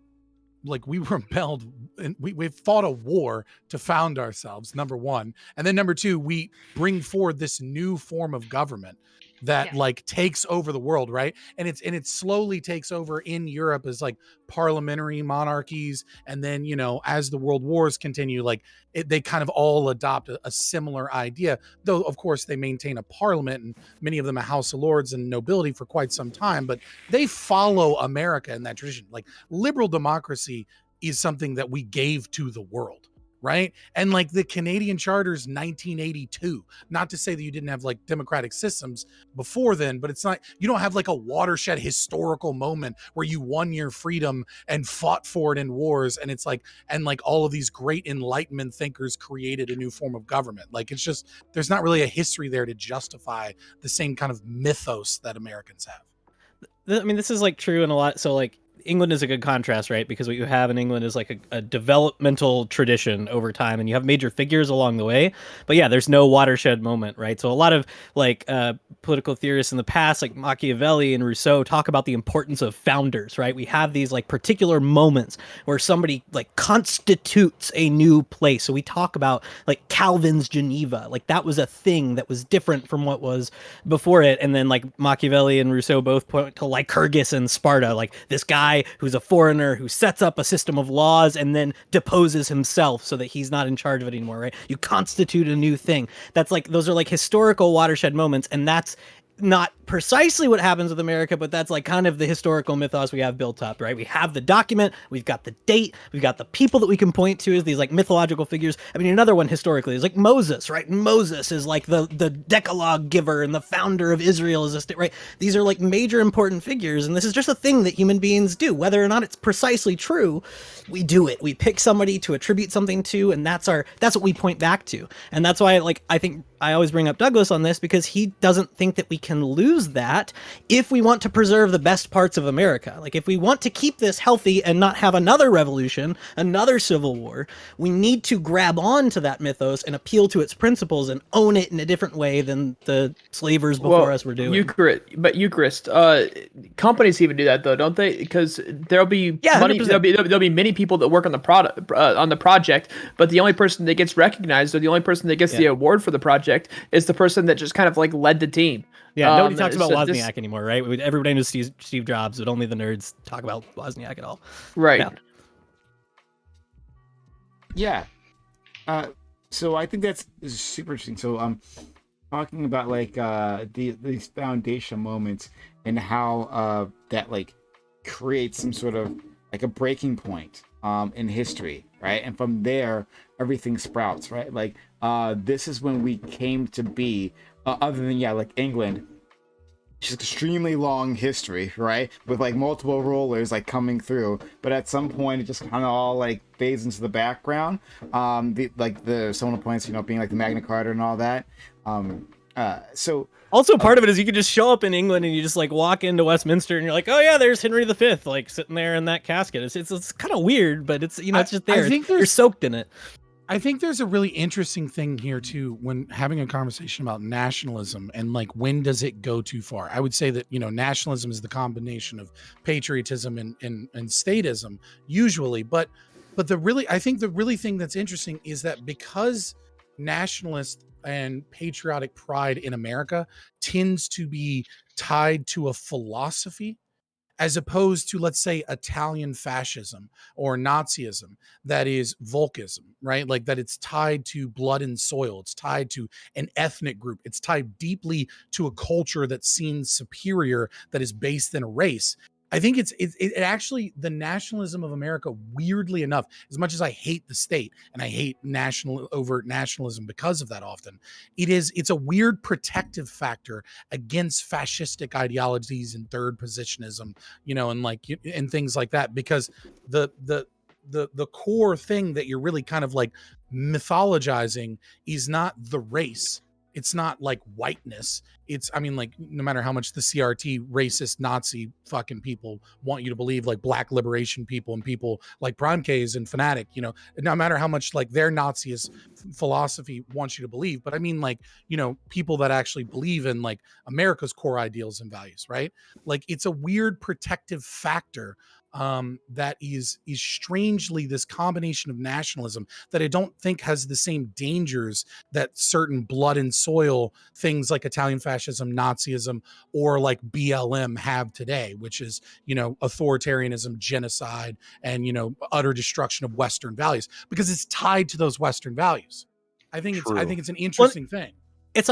like we rebelled and we fought a war to found ourselves, number one. And then number two, we bring forward this new form of government that like takes over the world, right? And it slowly takes over in Europe as like parliamentary monarchies. And then, you know, as the world wars continue, like they kind of all adopt a similar idea, though of course they maintain a parliament and many of them a House of Lords and nobility for quite some time, but they follow America in that tradition. Like liberal democracy is something that we gave to the world. Right. And like the Canadian Charter's 1982, not to say that you didn't have like democratic systems before then, but it's not, you don't have like a watershed historical moment where you won your freedom and fought for it in wars. And it's like, and like all of these great Enlightenment thinkers created a new form of government. Like, it's just, there's not really a history there to justify the same kind of mythos that Americans have. I mean, this is like true in a lot. So like, England is a good contrast, right? Because what you have in England is like a developmental tradition over time, and you have major figures along the way. But yeah, there's no watershed moment, right? So a lot of like political theorists in the past, like Machiavelli and Rousseau, talk about the importance of founders, right? We have these like particular moments where somebody like constitutes a new place. So we talk about like Calvin's Geneva, like that was a thing that was different from what was before it. And then like Machiavelli and Rousseau both point to Lycurgus and Sparta, like this guy who's a foreigner who sets up a system of laws and then deposes himself so that he's not in charge of it anymore, right? You constitute a new thing. That's like, those are like historical watershed moments, and that's not precisely what happens with America, but that's like kind of the historical mythos we have built up, right? We have the document, we've got the date, we've got the people that we can point to as these like mythological figures. I mean, another one historically is like Moses, right? And Moses is like the Decalogue giver and the founder of Israel, is right? These are like major important figures, and this is just a thing that human beings do. Whether or not it's precisely true, we do it. We pick somebody to attribute something to, and that's what we point back to. And that's why like I think I always bring up Douglas on this, because he doesn't think that we can lose that if we want to preserve the best parts of America. Like if we want to keep this healthy and not have another revolution, another civil war, we need to grab on to that mythos and appeal to its principles and own it in a different way than the slavers before us were doing. Eucharist, companies even do that though, don't they? Because there'll be money, there'll be many people that work on the product on the project, but the only person that gets recognized or the only person that gets the award for the project is the person that just kind of like led the team. Yeah, nobody talks about Wozniak anymore, right? Everybody knows Steve Jobs, but only the nerds talk about Wozniak at all. Right. Yeah. So I think that's super interesting. So talking about like these foundation moments and how that like creates some sort of like a breaking point in history, right? And from there everything sprouts, right? Like this is when we came to be, other than like England, just extremely long history, right? With like multiple rulers like coming through, but at some point it just kind of all like fades into the background. Someone points, being like the Magna Carta and all that. So also part of it is you could just show up in England and you just like walk into Westminster and you're like, oh yeah, there's Henry V, like sitting there in that casket. It's kind of weird, but it's it's just there. I think you're soaked in it. I think there's a really interesting thing here too when having a conversation about nationalism and like when does it go too far. I would say that nationalism is the combination of patriotism and statism usually, but I think the really thing that's interesting is that because nationalist and patriotic pride in America tends to be tied to a philosophy as opposed to, let's say, Italian fascism or Nazism that is Volkism, right? Like that it's tied to blood and soil. It's tied to an ethnic group. It's tied deeply to a culture that's seen superior, that is based in a race. I think it actually, the nationalism of America, weirdly enough, as much as I hate the state and I hate overt nationalism because of that often, it's a weird protective factor against fascistic ideologies and third positionism, and things like that, because the core thing that you're really kind of like mythologizing is not the race. It's not like whiteness. It's, I mean, like, no matter how much the CRT racist Nazi fucking people want you to believe, like black liberation people and people like PrimeCayes and Fanatic, no matter how much like their Naziist philosophy wants you to believe. But I mean, like, people that actually believe in like America's core ideals and values, right? Like, it's a weird protective factor that is strangely this combination of nationalism that I don't think has the same dangers that certain blood and soil things like Italian fascism, Nazism, or like BLM have today, which is, authoritarianism, genocide, and, utter destruction of Western values, because it's tied to those Western values. I think it's an interesting thing. It's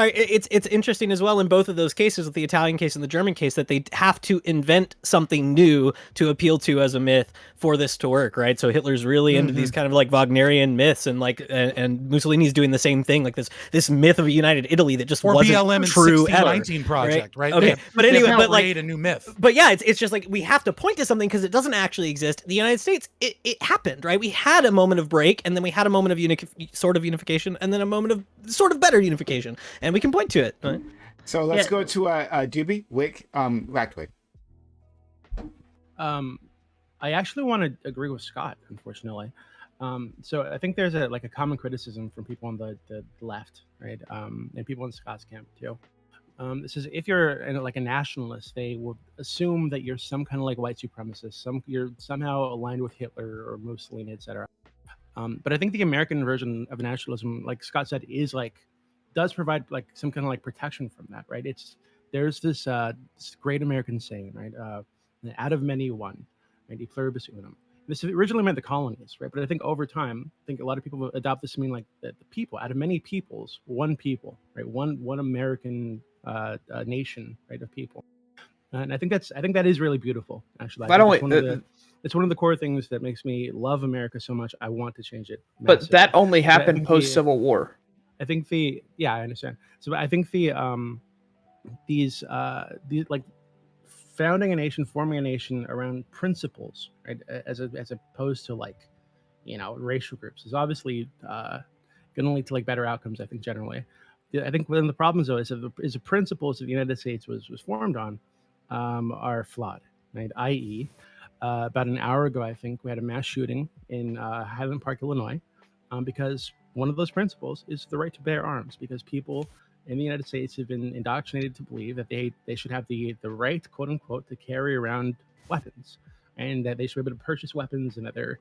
interesting as well in both of those cases, with the Italian case and the German case, that they have to invent something new to appeal to as a myth for this to work, right? So Hitler's really into these kind of like Wagnerian myths, and like and Mussolini's doing the same thing, like this myth of a united Italy that just wasn't BLM true. 1619 project, right? Okay, but anyway, but like a new myth. But yeah, it's just like we have to point to something because it doesn't actually exist. The United States, it happened, right? We had a moment of break, and then we had a moment of sort of unification, and then a moment of sort of better unification. And we can point to it. Right? So let's go to Doobie, Wick, Lactoid. I actually want to agree with Scott, unfortunately. So I think there's a common criticism from people on the left, right, and people in Scott's camp too. This is, if you're a nationalist, they will assume that you're some kind of like white supremacist, you're somehow aligned with Hitler or Mussolini, etc. But I think the American version of nationalism, like Scott said, is does provide like some kind of like protection from that, right? There's this great American saying, right? Out of many one, right? E pluribus unum. This originally meant the colonies, right? But I think over time, I think a lot of people adopt this to mean like the people. Out of many peoples, one people, right? One American nation, right, of people. And I think that is really beautiful, actually. It's one of the core things that makes me love America so much. I want to change it massively. But that only happened post Civil War. I think I understand. So I think these like founding a nation, forming a nation around principles, right, as opposed to like, racial groups, is obviously going to lead to like better outcomes. I think generally. I think one of the problems though is the principles that the United States was formed on are flawed, right? I.e., about an hour ago, I think we had a mass shooting in Highland Park, Illinois, because one of those principles is the right to bear arms, because people in the United States have been indoctrinated to believe that they should have the right, quote unquote, to carry around weapons, and that they should be able to purchase weapons, and that their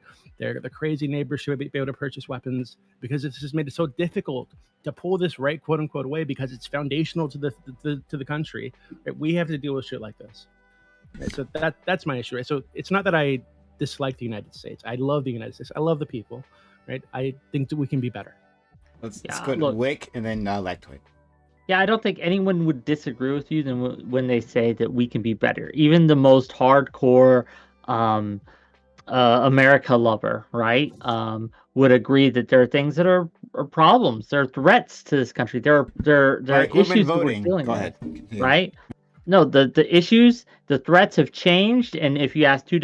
crazy neighbors should be able to purchase weapons, because this has made it so difficult to pull this right, quote unquote, away, because it's foundational to the country. Right? We have to deal with shit like this. Right? So that's my issue. Right? So it's not that I dislike the United States. I love the United States. I love the people. Right? I think that we can be better. Let's go to Wick and then Lactoid. Yeah, I don't think anyone would disagree with you when they say that we can be better. Even the most hardcore America lover, right, would agree that there are things that are problems. There are threats to this country. There are issues that we're dealing with, right? No, the issues, the threats have changed, and if you ask 10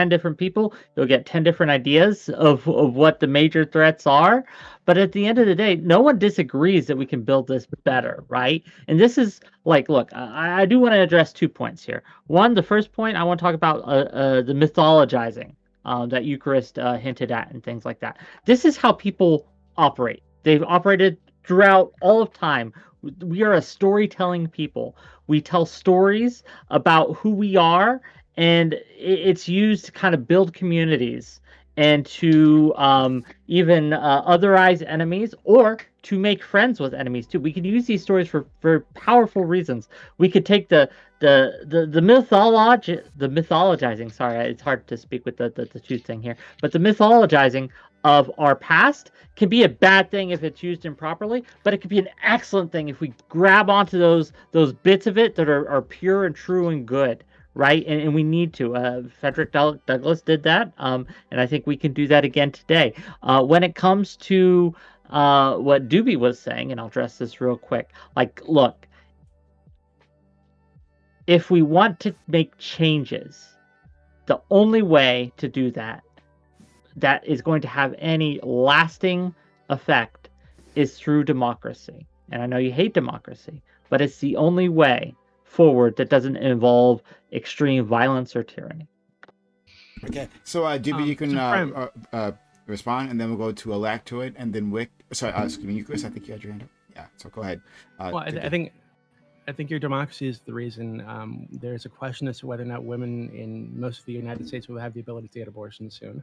different people, you'll get 10 different ideas of what the major threats are. But at the end of the day, no one disagrees that we can build this better, right? And this is like, look, I do want to address 2 points here. One, the first point, I want to talk about the mythologizing that Eucharist hinted at and things like that. This is how people operate. They've operated throughout all of time. We are a storytelling people. We tell stories about who we are, and it's used to kind of build communities. and to even otherize enemies, or to make friends with enemies too. We could use these stories for powerful reasons. We could take the mythologizing. Sorry, it's hard to speak with the two thing here, but the mythologizing of our past can be a bad thing if it's used improperly, but it could be an excellent thing if we grab onto those bits of it that are pure and true and good. Right, and we need to. Frederick Douglass did that, and I think we can do that again today. When it comes to what Doobie was saying, and I'll address this real quick. Like, look, if we want to make changes, the only way to do that is going to have any lasting effect is through democracy. And I know you hate democracy, but it's the only way forward that doesn't involve extreme violence or tyranny. Okay, so Doobie, you can respond, and then we'll go to Lactoid, and then Wick. Sorry, excuse me, Chris. I think you had your hand up. Yeah, so go ahead. Well, I think your democracy is the reason there's a question as to whether or not women in most of the United States will have the ability to get abortions soon.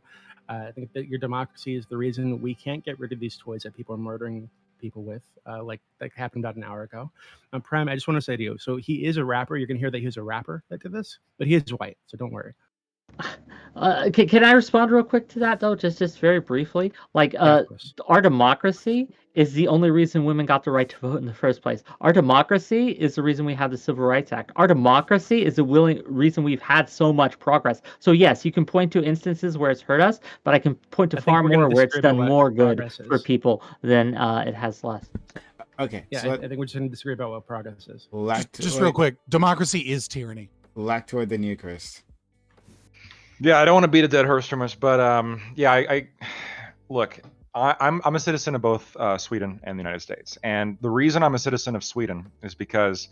I think that your democracy is the reason we can't get rid of these toys that people are murdering people with, like happened about an hour ago. Prime, I just want to say to you, so he is a rapper. You're going to hear that he's a rapper that did this, but he is white, so don't worry. Can I respond real quick to that though, just very briefly? Like, our democracy is the only reason women got the right to vote in the first place. Our democracy is the reason we have the Civil Rights Act. Our democracy is the reason we've had so much progress. So yes, you can point to instances where it's hurt us, but I can point to far more where it's done more good for people than it has less. Okay. Yeah, so I think we're just going to disagree about what progress is. Just real quick, democracy is tyranny. Lactoid the Eucharist. Yeah, I don't want to beat a dead horse too much, but yeah, I look. I'm a citizen of both Sweden and the United States, and the reason I'm a citizen of Sweden is because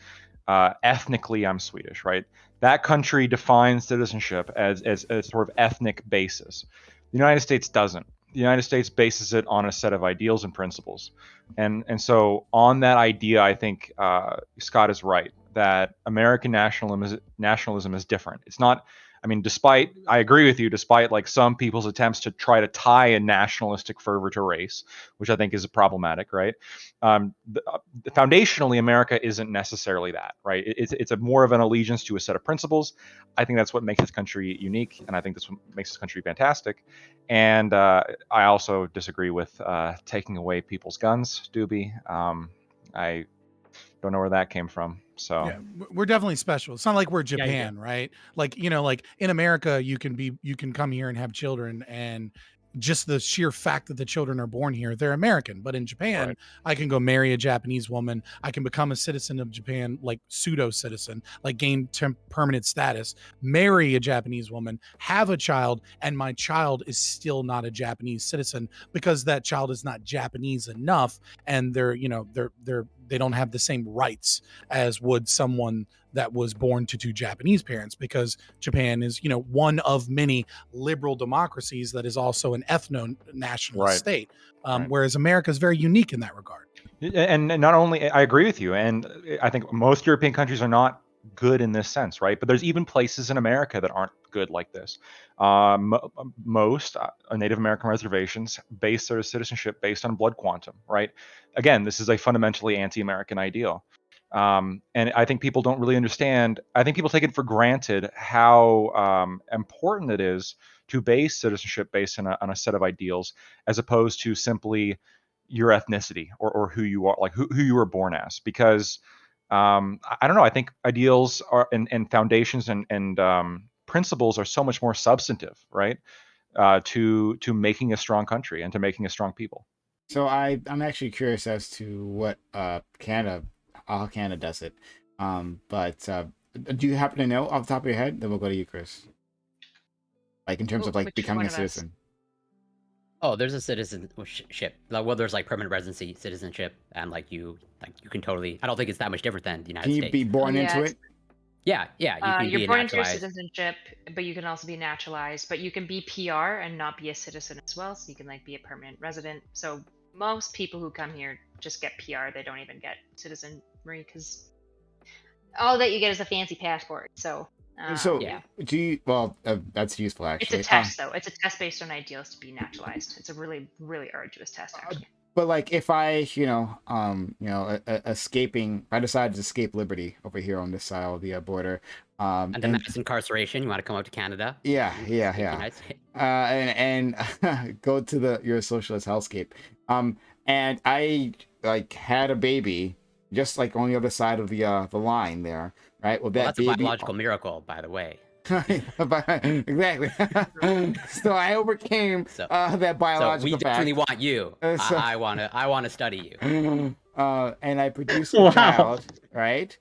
ethnically I'm Swedish, right? That country defines citizenship as a sort of ethnic basis. The United States doesn't. The United States bases it on a set of ideals and principles, and so on that idea, I think Scott is right that American nationalism is different. It's not. I mean, I agree with you, despite like some people's attempts to try to tie a nationalistic fervor to race, which I think is problematic, right? Foundationally, America isn't necessarily that, right? It's a more of an allegiance to a set of principles. I think that's what makes this country unique, and I think that's what makes this country fantastic. And I also disagree with taking away people's guns, Doobie. I don't know where that came from. So yeah, we're definitely special. It's not like we're Japan, right? Like, like in America, you can come here and have children, and just the sheer fact that the children are born here, they're American. But in Japan, right, I can go marry a Japanese woman. I can become a citizen of Japan, like pseudo citizen, like gain permanent status, marry a Japanese woman, have a child, and my child is still not a Japanese citizen because that child is not Japanese enough, and they don't have the same rights as would someone that was born to two Japanese parents, because Japan is, one of many liberal democracies that is also an ethno-nationalist state. Whereas America is very unique in that regard. And not only, I agree with you. And I think most European countries are not good in this sense, right? But there's even places in America that aren't good like this. Most Native American reservations base their citizenship based on blood quantum, right? Again, this is a fundamentally anti-American ideal. And I think people don't really understand. I think people take it for granted how important it is to base citizenship based on a set of ideals, as opposed to simply your ethnicity or who you are, like who you were born as. Because I don't know. I think ideals are and foundations and principles are so much more substantive, right? To making a strong country and to making a strong people. So I'm actually curious as to what Canada. How Canada does it. But do you happen to know off the top of your head? Then we'll go to you, Chris. Like in terms of like becoming a citizen. Oh, there's a citizenship. Well, there's like permanent residency, citizenship, and you can totally. I don't think it's that much different than the United States. Can you be born into it? Yeah. You're born into your citizenship, but you can also be naturalized. But you can be PR and not be a citizen as well. So you can be a permanent resident. So most people who come here just get PR. They don't even get citizenry because all that you get is a fancy passport. So So Yeah. do you? Well, that's useful It's actually. a test, though. It's a test based on ideals to be naturalized. It's a really, really arduous test, actually. But like, if I, escaping, I decided to escape liberty over here on this side of the border, And the mass incarceration. You want to come up to Canada? yeah, United States. and go to your socialist hellscape, and I like had a baby, just like on the other side of the line there, right? Well, Well, that that's a baby. biological miracle, by the way. Exactly. So I overcame So, that So biological we fact. definitely want you. So- I want to study you. And I produced a Wow. child, right?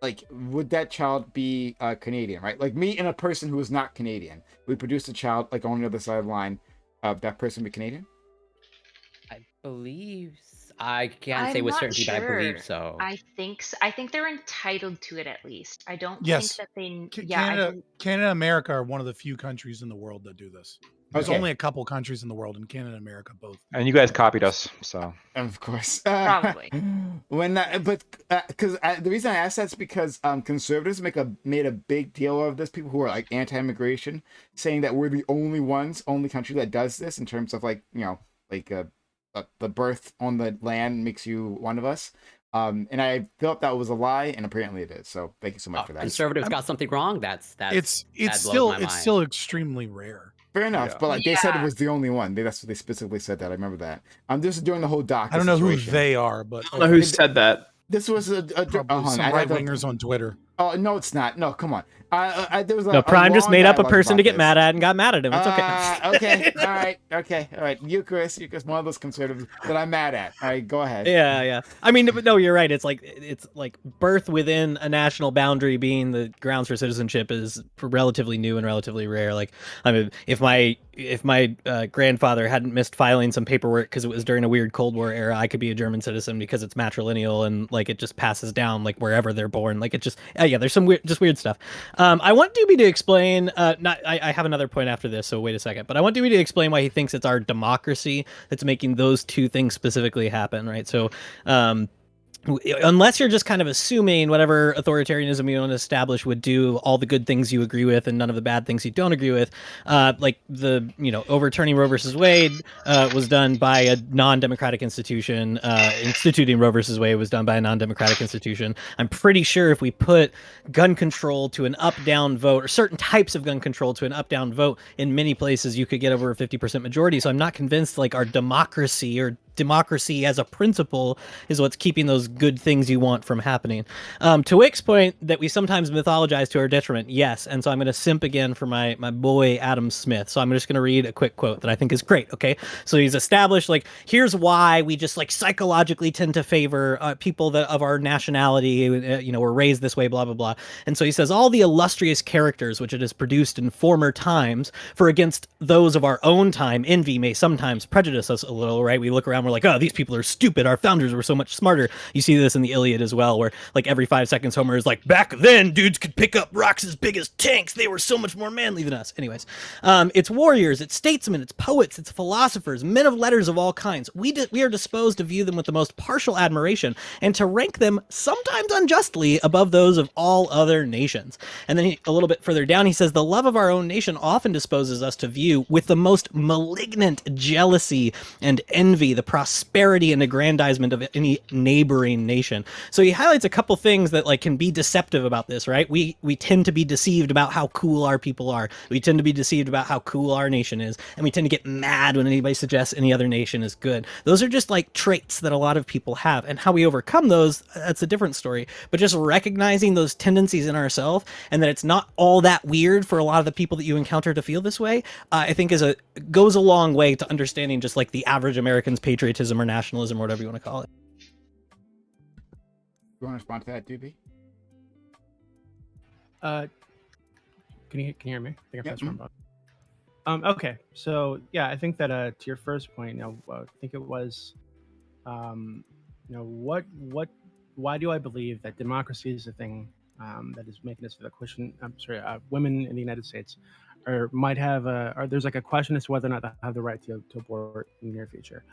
Like, would that child be Canadian, right? Like me and a person who is not Canadian. We produced a child like on the other side of the line. That person be Canadian? I believe. I can't say I'm with not certainty, but I believe sure. so. I think so. I think they're entitled to it at least. I don't Yes. think that they. Canada and America are one of the few countries in the world that do this. There's Okay. only a couple countries in the world, and Canada and America both. And you guys copied us, so Of course. Probably. Because the reason I asked that's because conservatives made a big deal of this. People who are like anti-immigration, saying that we're the only country that does this in terms of like the birth on the land makes you one of us. And I felt that was a lie, and apparently it is. So thank you so much for that. Conservatives got something wrong. That's It's that blows still my mind. extremely rare. Fair enough, Yeah. but like they said it Yeah. was the only one. That's what they specifically said. That I remember that. This is during the whole doc. I don't know who situation. they are, but I don't know who said that. This was probably some right wingers on Twitter. Oh no, it's not. No, come on. There was No, Prime just made up a person to get mad at and got mad at him. It's okay. Okay. All right. You, Chris, one of those conservatives that I'm mad at. All right, go ahead. Yeah. I mean, but no, you're right. It's like birth within a national boundary being the grounds for citizenship is relatively new and relatively rare. Like, I mean, if my grandfather hadn't missed filing some paperwork because it was during a weird Cold War era, I could be a German citizen because it's matrilineal and like it just passes down like wherever they're born. Like it just there's some weird stuff. I want Doobie to explain. I have another point after this, so wait a second. But I want Doobie to explain why he thinks it's our democracy that's making those two things specifically happen, right? So, unless you're just kind of assuming whatever authoritarianism you want to establish would do all the good things you agree with and none of the bad things you don't agree with, like the overturning Roe versus Wade was done by a non-democratic institution. Instituting Roe versus Wade was done by a non-democratic institution. I'm pretty sure if we put gun control to an up-down vote, or certain types of gun control to an up-down vote, in many places you could get over a 50% majority. So I'm not convinced like our democracy or democracy as a principle is what's keeping those good things you want from happening. To Wick's point that we sometimes mythologize to our detriment, yes. And so I'm going to simp again for my boy Adam Smith. So I'm just going to read a quick quote that I think is great. Okay, so he's established like here's why we just like psychologically tend to favor people that of our nationality, were raised this way, blah blah blah. And so he says all the illustrious characters which it has produced in former times, for against those of our own time, envy may sometimes prejudice us a little. Right? We look around. We're like, oh, these people are stupid. Our founders were so much smarter. You see this in the Iliad as well, where like every 5 seconds Homer is like, back then dudes could pick up rocks as big as tanks. They were so much more manly than us. Anyways, it's warriors, it's statesmen, it's poets, it's philosophers, men of letters of all kinds. We are disposed to view them with the most partial admiration and to rank them sometimes unjustly above those of all other nations. And then a little bit further down, he says the love of our own nation often disposes us to view with the most malignant jealousy and envy the prosperity and aggrandizement of any neighboring nation. So he highlights a couple things that like can be deceptive about this, right? We tend to be deceived about how cool our people are. We tend to be deceived about how cool our nation is, and we tend to get mad when anybody suggests any other nation is good. Those are just like traits that a lot of people have, and how we overcome those, that's a different story. But just recognizing those tendencies in ourselves and that it's not all that weird for a lot of the people that you encounter to feel this way, I think goes a long way to understanding just like the average American's patriotism or nationalism or whatever you want to call it. You want to respond to that, Doobie? Can you hear me? I think I pressed Yep. wrong button. Okay, so yeah, I think that to your first point, I think it was, why do I believe that democracy is a thing that is making us the question? Women in the United States might have there's like a question as to whether or not they have the right to abort in the near future.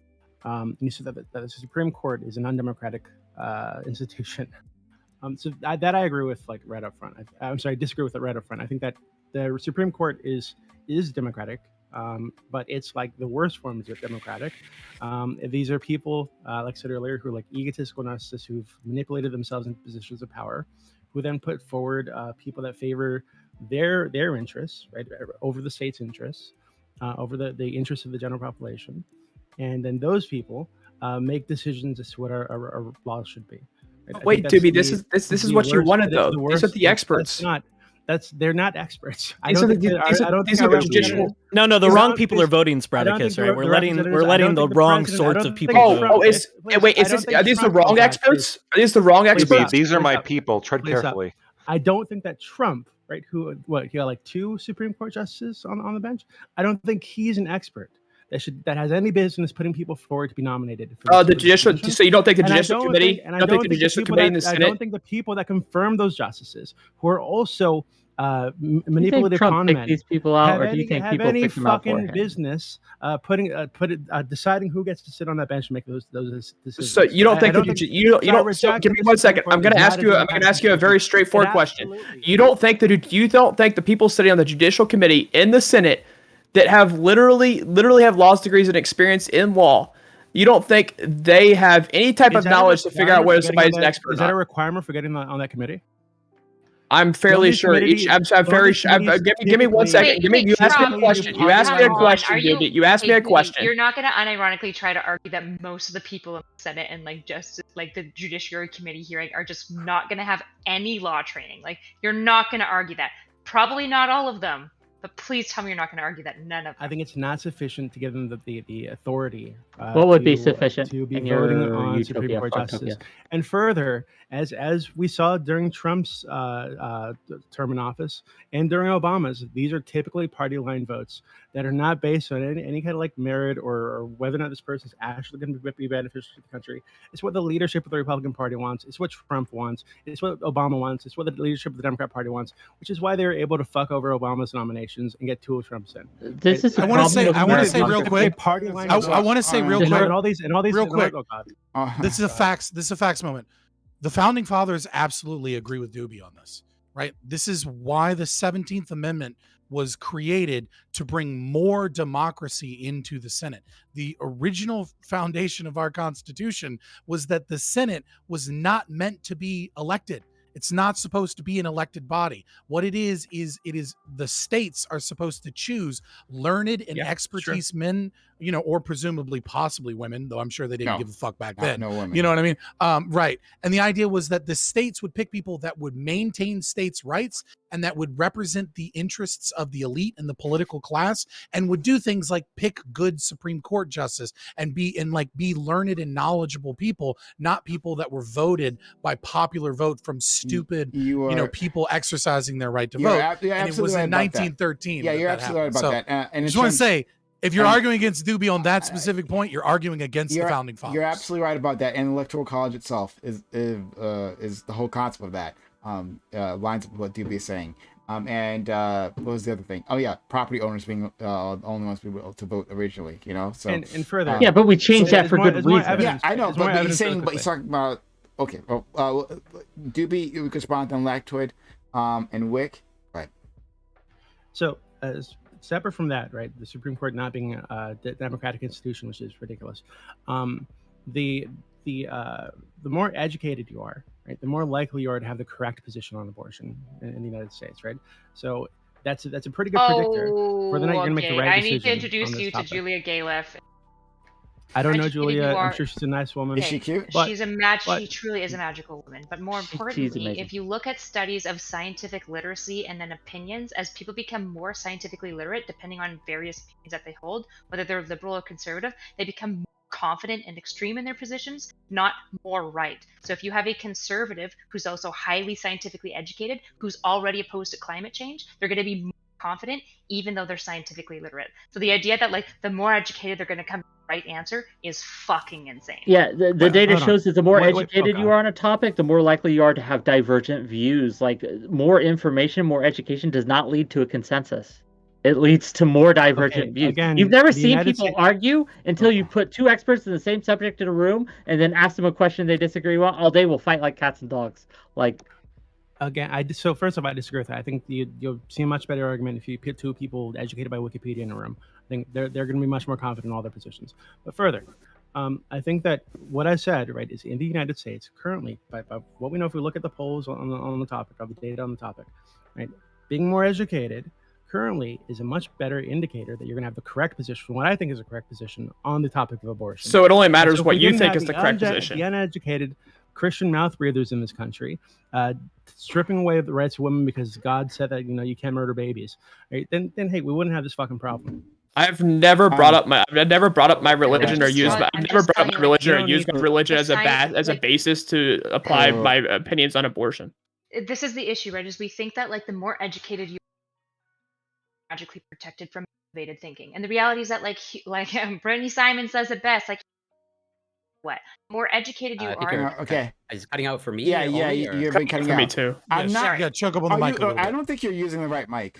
And you said that the Supreme Court is an undemocratic institution. So that I agree with, like, right up front. I'm sorry, I disagree with it right up front. I think that the Supreme Court is democratic, but it's like the worst forms of democratic. These are people, like I said earlier, who are like egotistical narcissists who've manipulated themselves into positions of power, who then put forward people that favor their interests, right, over the state's interests, over the interests of the general population, and then those people make decisions as to what our laws should be. Right? Wait, Tubi, this is what you wanted, though. These are the experts. They're not experts. The wrong people are voting, Spartacus, right? We're letting the wrong sorts of people vote. Are these the wrong experts? Are these the wrong experts? These are my people. Tread carefully. I don't think that Trump, right, he got like 2 Supreme Court justices on the bench. I don't think he's an expert that has any business putting people forward to be nominated. The judicial. So you don't think the judicial committee? I don't think the judicial committee in the Senate. I don't think the people that confirm those justices, who are also manipulative con men, these people out, or do you think people pick them out for him? Business deciding who gets to sit on that bench and make those decisions. So you don't think you don't. So give me 1 second. I'm going to ask you a very straightforward question. You don't think the people sitting on the judicial committee in the Senate that have literally have laws degrees and experience in law, you don't think they have any type of knowledge to figure out whether somebody's an expert? Is that a requirement for getting on that committee? I'm fairly sure. I'm very sure. Give me 1 second. You asked me a question. You asked me a question. You asked me a question. You're not going to unironically try to argue that most of the people in the Senate and like the Judiciary Committee hearing are just not going to have any law training. Like, you're not going to argue that. Probably not all of them. But please tell me you're not going to argue that none of them. I think it's not sufficient to give them the authority. What would be sufficient to be voting on Supreme Court justices? And further, as we saw during Trump's term in office and during Obama's, these are typically party line votes that are not based on any kind of like merit or whether or not this person is actually going to be beneficial to the country. It's what the leadership of the Republican Party wants. It's what Trump wants. It's what Obama wants. It's what the leadership of the Democrat Party wants, which is why they were able to fuck over Obama's nominations and get 2 of Trump's in. I want to say real quick. Party line. I want to say real quick. And all these real quick. This is a facts. This is a facts moment. The founding fathers absolutely agree with Doobie on this, right? This is why the 17th Amendment was created, to bring more democracy into the Senate. The original foundation of our Constitution was that the Senate was not meant to be elected. It's not supposed to be an elected body. What it is the states are supposed to choose learned and expertise men, or presumably possibly women, though I'm sure they didn't give a fuck back then. No women. You know what I mean? Right. And the idea was that the states would pick people that would maintain states' rights and that would represent the interests of the elite and the political class, and would do things like pick good Supreme Court justice and be learned and knowledgeable people, not people that were voted by popular vote from stupid, people exercising their right to vote. And it was in 1913. Yeah, you're absolutely right about that. And I just want to say, if you're arguing against Doobie on that specific point, you're arguing against the founding fathers. You're absolutely right about that. And Electoral College itself is the whole concept of that. Lines up with what Doobie is saying. And what was the other thing? Oh yeah, property owners being the only ones to vote originally. So and further, but we changed that for good reason. Yeah, I know, but he's talking about. Okay, well, Doobie, we could respond on Lactoid, and Wick, right? So, separate from that, right, the Supreme Court not being a democratic institution, which is ridiculous. The more educated you are, right, the more likely you are to have the correct position on abortion in the United States, right? So that's a pretty good predictor whether or not you're going to make the right decision. I need to introduce you to Julia Galiff. I don't know Julia. I'm sure she's a nice woman. Is she cute? She truly is a magical woman. But more importantly, if you look at studies of scientific literacy and then opinions, as people become more scientifically literate, depending on various opinions that they hold, whether they're liberal or conservative, they become more confident and extreme in their positions, not more right. So if you have a conservative who's also highly scientifically educated, who's already opposed to climate change, they're going to be more confident, even though they're scientifically literate. So the idea that the more educated they're going to come to the right answer is fucking insane. Yeah, the data shows that the more educated you are on a topic, the more likely you are to have divergent views. Like, more information, more education does not lead to a consensus. it leads to more divergent views. again, You've never the seen United people States- argue until you put two experts in the same subject in a room and then ask them a question they disagree on. All day will fight like cats and dogs. Like, Again, so first off, I disagree with that. I think you'll see a much better argument if you put two people educated by Wikipedia in a room. I think they're going to be much more confident in all their positions. But further, I think that what I said, right, is in the United States currently, by what we know, if we look at the polls on the topic, of the data on the topic, right, being more educated currently is a much better indicator that you're going to have the correct position, what I think is a correct position on the topic of abortion. So it only matters So if what we you didn't think have is the correct position. The uneducated Christian mouth breathers in this country, stripping away the rights of women because God said that you can't murder babies, right? Then hey, we wouldn't have this fucking problem. I've never brought up my religion or used my, I'm I've never just brought up my telling you, religion you or don't used need my to- religion the as a science- a like- basis to apply my opinions on abortion. This is the issue, right? Is we think that like the more educated you are, magically protected from motivated thinking, and the reality is that like Brittany Simon says it best. Like, what more educated you I think are, you're- Okay. Is cutting out for me? Yeah, only, or- you've been cutting For out. me too. I'm not. Sorry. Yeah, choke up on the Are mic you- a little I bit. don't think you're using the right mic.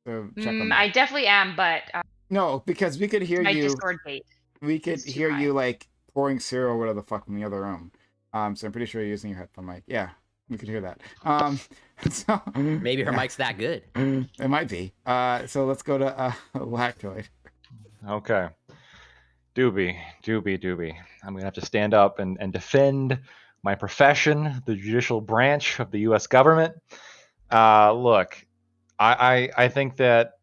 So check on that. I definitely am, but No, because we could hear my you. Discord gate. We could is too hear high. you like pouring cereal, whatever the fuck, in the other room. So I'm pretty sure you're using your headphone mic. Yeah, we could hear that. So Maybe her yeah, mic's that good. It might be. So let's go to Lactoid. Okay. Doobie. I'm gonna have to stand up and defend my profession, the judicial branch of the U.S. government. Look, I think that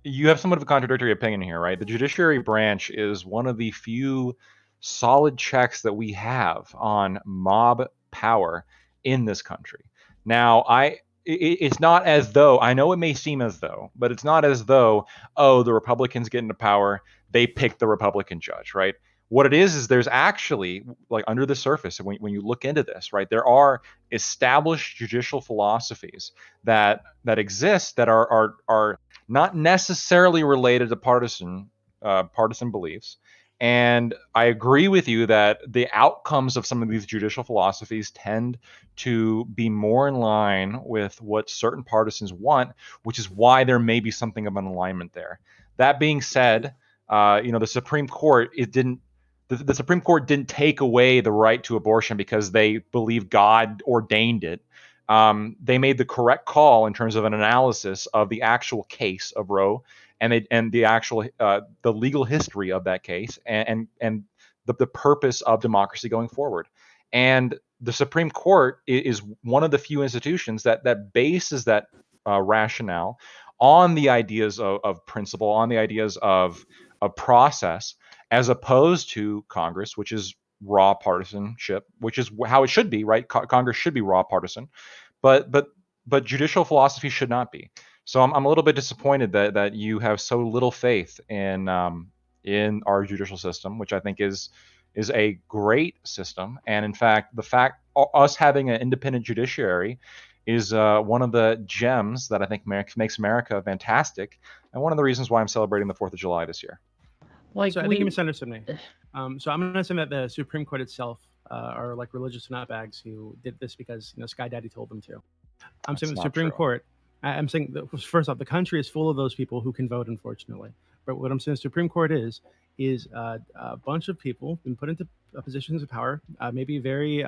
you have somewhat of a contradictory opinion here, right? The judiciary branch is one of the few solid checks that we have on mob power in this country. Now, it's not as though, I know it may seem as though, but it's not as though, oh, the Republicans get into power, they pick the Republican judge, right? What it is there's actually, like, under the surface, when you look into this, right, there are established judicial philosophies that exist that are not necessarily related to partisan beliefs. And I agree with you that the outcomes of some of these judicial philosophies tend to be more in line with what certain partisans want, which is why there may be something of an alignment there. That being said, the Supreme Court, the Supreme Court didn't take away the right to abortion because they believe God ordained it. They made the correct call in terms of an analysis of the actual case of Roe and the actual the legal history of that case and the purpose of democracy going forward. And the Supreme Court is one of the few institutions that bases that rationale on the ideas of principle, on the ideas of process, as opposed to Congress, which is raw partisanship, which is how it should be, right? Congress should be raw partisan, but judicial philosophy should not be. So I'm a little bit disappointed that you have so little faith in our judicial system, which I think is a great system. And in fact, us having an independent judiciary is one of the gems that I think makes America fantastic, and one of the reasons why I'm celebrating the 4th of July this year. like So I think you misunderstood me. So I'm going to assume that the Supreme Court itself are like religious nutbags who did this because Sky Daddy told them to. I'm saying the not Supreme true. Court. I'm saying that, first off, the country is full of those people who can vote, unfortunately. But what I'm saying the Supreme Court is a bunch of people been put into positions of power, maybe very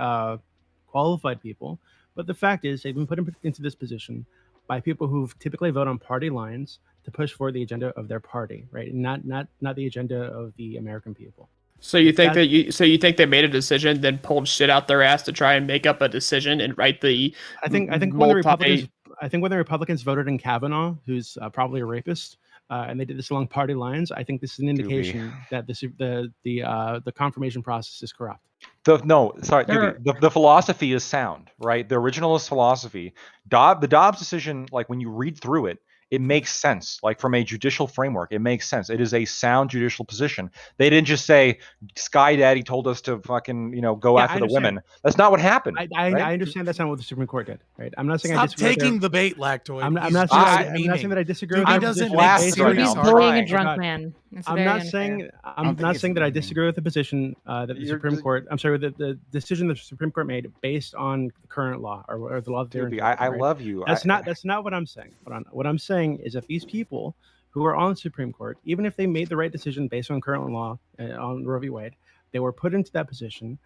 qualified people. But the fact is, they've been put into this position by people who typically vote on party lines to push for the agenda of their party, right? And not the agenda of the American people. So you think you think they made a decision, then pulled shit out their ass to try and make up a decision and write the I think when the Republicans voted in Kavanaugh, who's probably a rapist, and they did this along party lines, I think this is an indication that the confirmation process is corrupt. The philosophy is sound, right? The originalist philosophy, the Dobbs decision, like when you read through it, it makes sense. Like from a judicial framework, it makes sense. It is a sound judicial position. They didn't just say Sky Daddy told us to fucking go after the women. That's not what happened. I right? understand that's not what the Supreme Court did, right? I'm not saying Stop I disagree with taking the bait, Lactoid. I'm not He's saying just I'm not memeing. saying that I disagree Dude, with he their doesn't position. make Last serious right now. arguments. Bullying a Right. drunk God. man. It's I'm very not unfair. saying I'm think not it's saying that I anything. disagree with the position that the You're Supreme just- Court. I'm sorry, the decision the Supreme Court made based on the current law or the law that they're Doobie, interpreting, I right? love you. That's not what I'm saying. What I'm saying is if these people who are on the Supreme Court, even if they made the right decision based on current law on Roe v. Wade, they were put into that position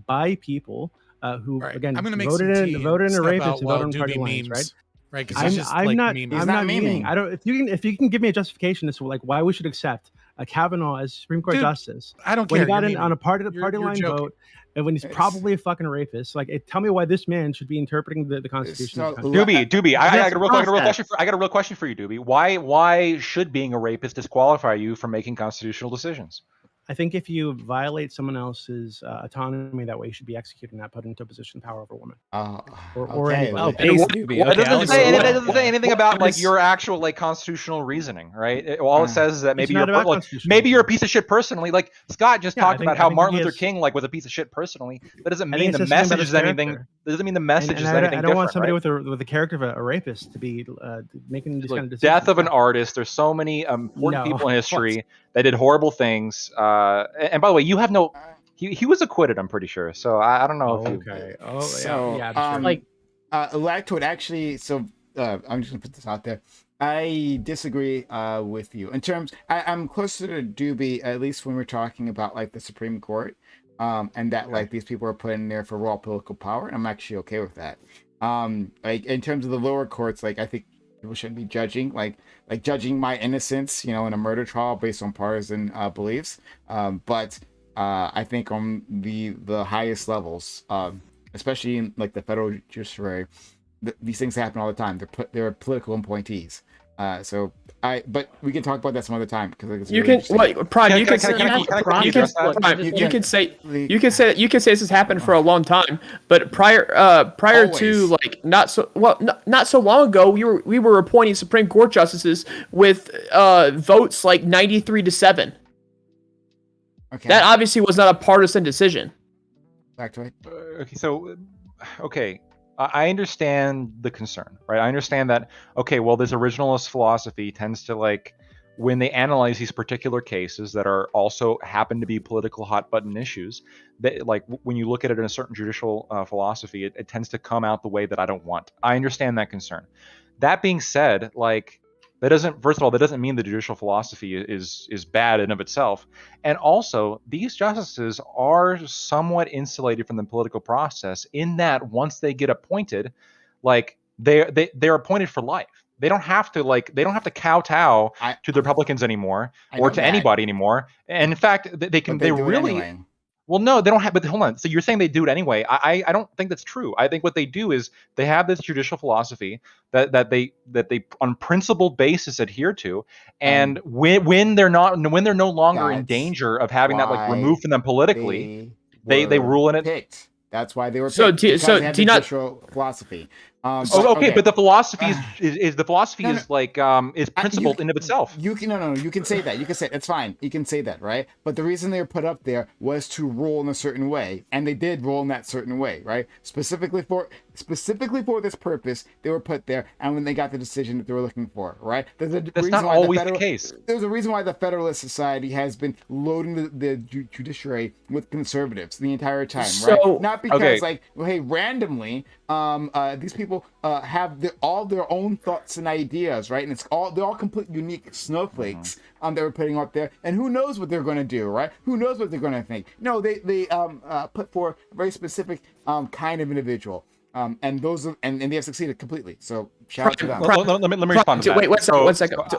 by people who All right, again I'm gonna make voted some in tea voted in a step rapist out and while voted on party Doobie lines, right? memes, right? Because he's just I'm like not. memeing. He's I'm not not memeing. memeing. I don't. If you can give me a justification as to like why we should accept Kavanaugh as Supreme Court Dude, justice I don't when care. he got You're in on a memeing. party You're line joking. vote, and when he's It's- probably a fucking rapist, like tell me why this man should be interpreting the Constitution. So, of the country. Doobie, I That's got a real question. process. I got a real question for you, Doobie. Why should being a rapist disqualify you from making constitutional decisions? I think if you violate someone else's autonomy that way, you should be executed and not put into a position of power over a woman. Or okay. anybody. Oh, And base what- Doobie. It Okay, I'll doesn't agree say, with it that. doesn't say anything about like is- your actual like constitutional reasoning, right? All it says is that maybe It's not you're about like constitutional maybe you're a reasoning. piece of shit personally. Like Scott just Yeah, I talked think- about I how think Martin he Luther has- King like was a piece of shit personally. That doesn't I think mean it the says something about message his is anything. character. That doesn't mean the message And is I anything don't want different, somebody right? with the character of a rapist to be making these Look, kind of decisions. death of an artist. There's so many important No. people in history that did horrible things. And by the way, you have no. He was acquitted. I'm pretty sure. So I don't know if you. Okay. Oh, So, yeah. I'm sure. Like- Lactoid actually. So I'm just gonna put this out there. I disagree with you in terms. I'm closer to Doobie, at least when we're talking about like the Supreme Court, and that like these people are put in there for raw political power. And I'm actually okay with that. Like in terms of the lower courts, like I think people shouldn't be judging like judging my innocence, in a murder trial based on partisan beliefs. But I think on the highest levels, especially in like the federal judiciary, these things happen all the time. They're political appointees. But we can talk about that some other time because like, it's You really can interesting. what Prime? Can You I- can can I- say can I- you can I- can can I address that? Prime, You you can say Like- you can say this has happened for a long time, but prior to Always. like not so long ago, we were appointing Supreme Court justices with votes like 93-7. Okay. That obviously was not a partisan decision. Back to it. Okay, so okay, I understand the concern, right? I understand that. Okay, well, this originalist philosophy tends to like when they analyze these particular cases that are also happen to be political hot button issues. That like when you look at it in a certain judicial philosophy, it tends to come out the way that I don't want. I understand that concern. That being said, like. That doesn't mean the judicial philosophy is bad in of itself. And also, these justices are somewhat insulated from the political process in that once they get appointed, like they're appointed for life. They don't have to kowtow to the Republicans anymore I or know to that. anybody anymore. And in fact, they can But they do it really. anyway. Well, no, they don't have. But hold on. So you're saying they do it anyway? I don't think that's true. I think what they do is they have this judicial philosophy that they on principled basis adhere to, and when they're no longer in That's danger of having that like why removed from them politically, they were rule in it. Picked. That's why they were picked. So because they had do you not? judicial philosophy. Okay, but the philosophy is the philosophy No, no. is like is principled in of itself. You can no, you can say that. You can say it's fine. You can say that, right? But the reason they were put up there was to rule in a certain way, and they did rule in that certain way, right? Specifically for this purpose, they were put there, and when they got the decision that they were looking for, right? That's not always the case. There's a reason why the Federalist Society has been loading the judiciary with conservatives the entire time, right? So- Not because Okay. like, hey, randomly, these people have all their own thoughts and ideas, right? And they're all complete unique snowflakes that we're putting out there, and who knows what they're going to do, right? Who knows what they're going to think? No, they put for a very specific kind of individual, and those and they have succeeded completely. So shout out to them. Let me respond to that. Wait, one second. So,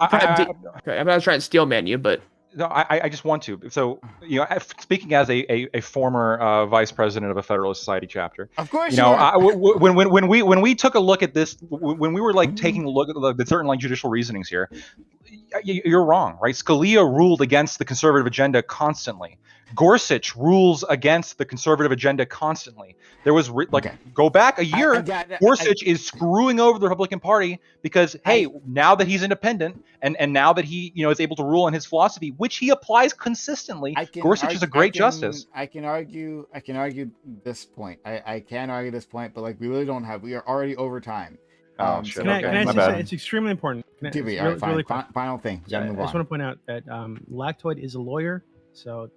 Okay, I'm not trying to steel man you, but No, I just want to. So, speaking as a former vice president of a Federalist Society chapter, Of course, you know, you are. when we took a look at this, when we were like taking a look at the certain like judicial reasonings here, you're wrong, right? Scalia ruled against the conservative agenda constantly. Gorsuch rules against the conservative agenda constantly. There was go back a year. Gorsuch is screwing over the Republican Party because now that he's independent and now that he is able to rule on his philosophy, which he applies consistently, Gorsuch is a great justice. I can argue this point. I can argue this point, but like we really don't have. We are already over time. Oh, shit. Can I Okay, just my say bad. it's extremely important? Can I, TV, it's all right, fine. really quick. Final thing. You gotta I move just on. want to point out that Lactoid is a lawyer, so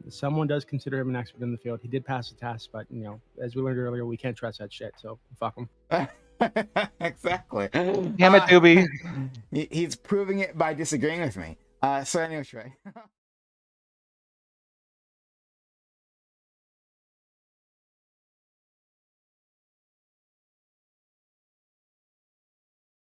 someone does consider him an expert in the field. He did pass the test, but as we learned earlier, we can't trust that shit. So fuck him. Exactly. Damn it, Doobie. He's proving it by disagreeing with me. So anyway, Trey.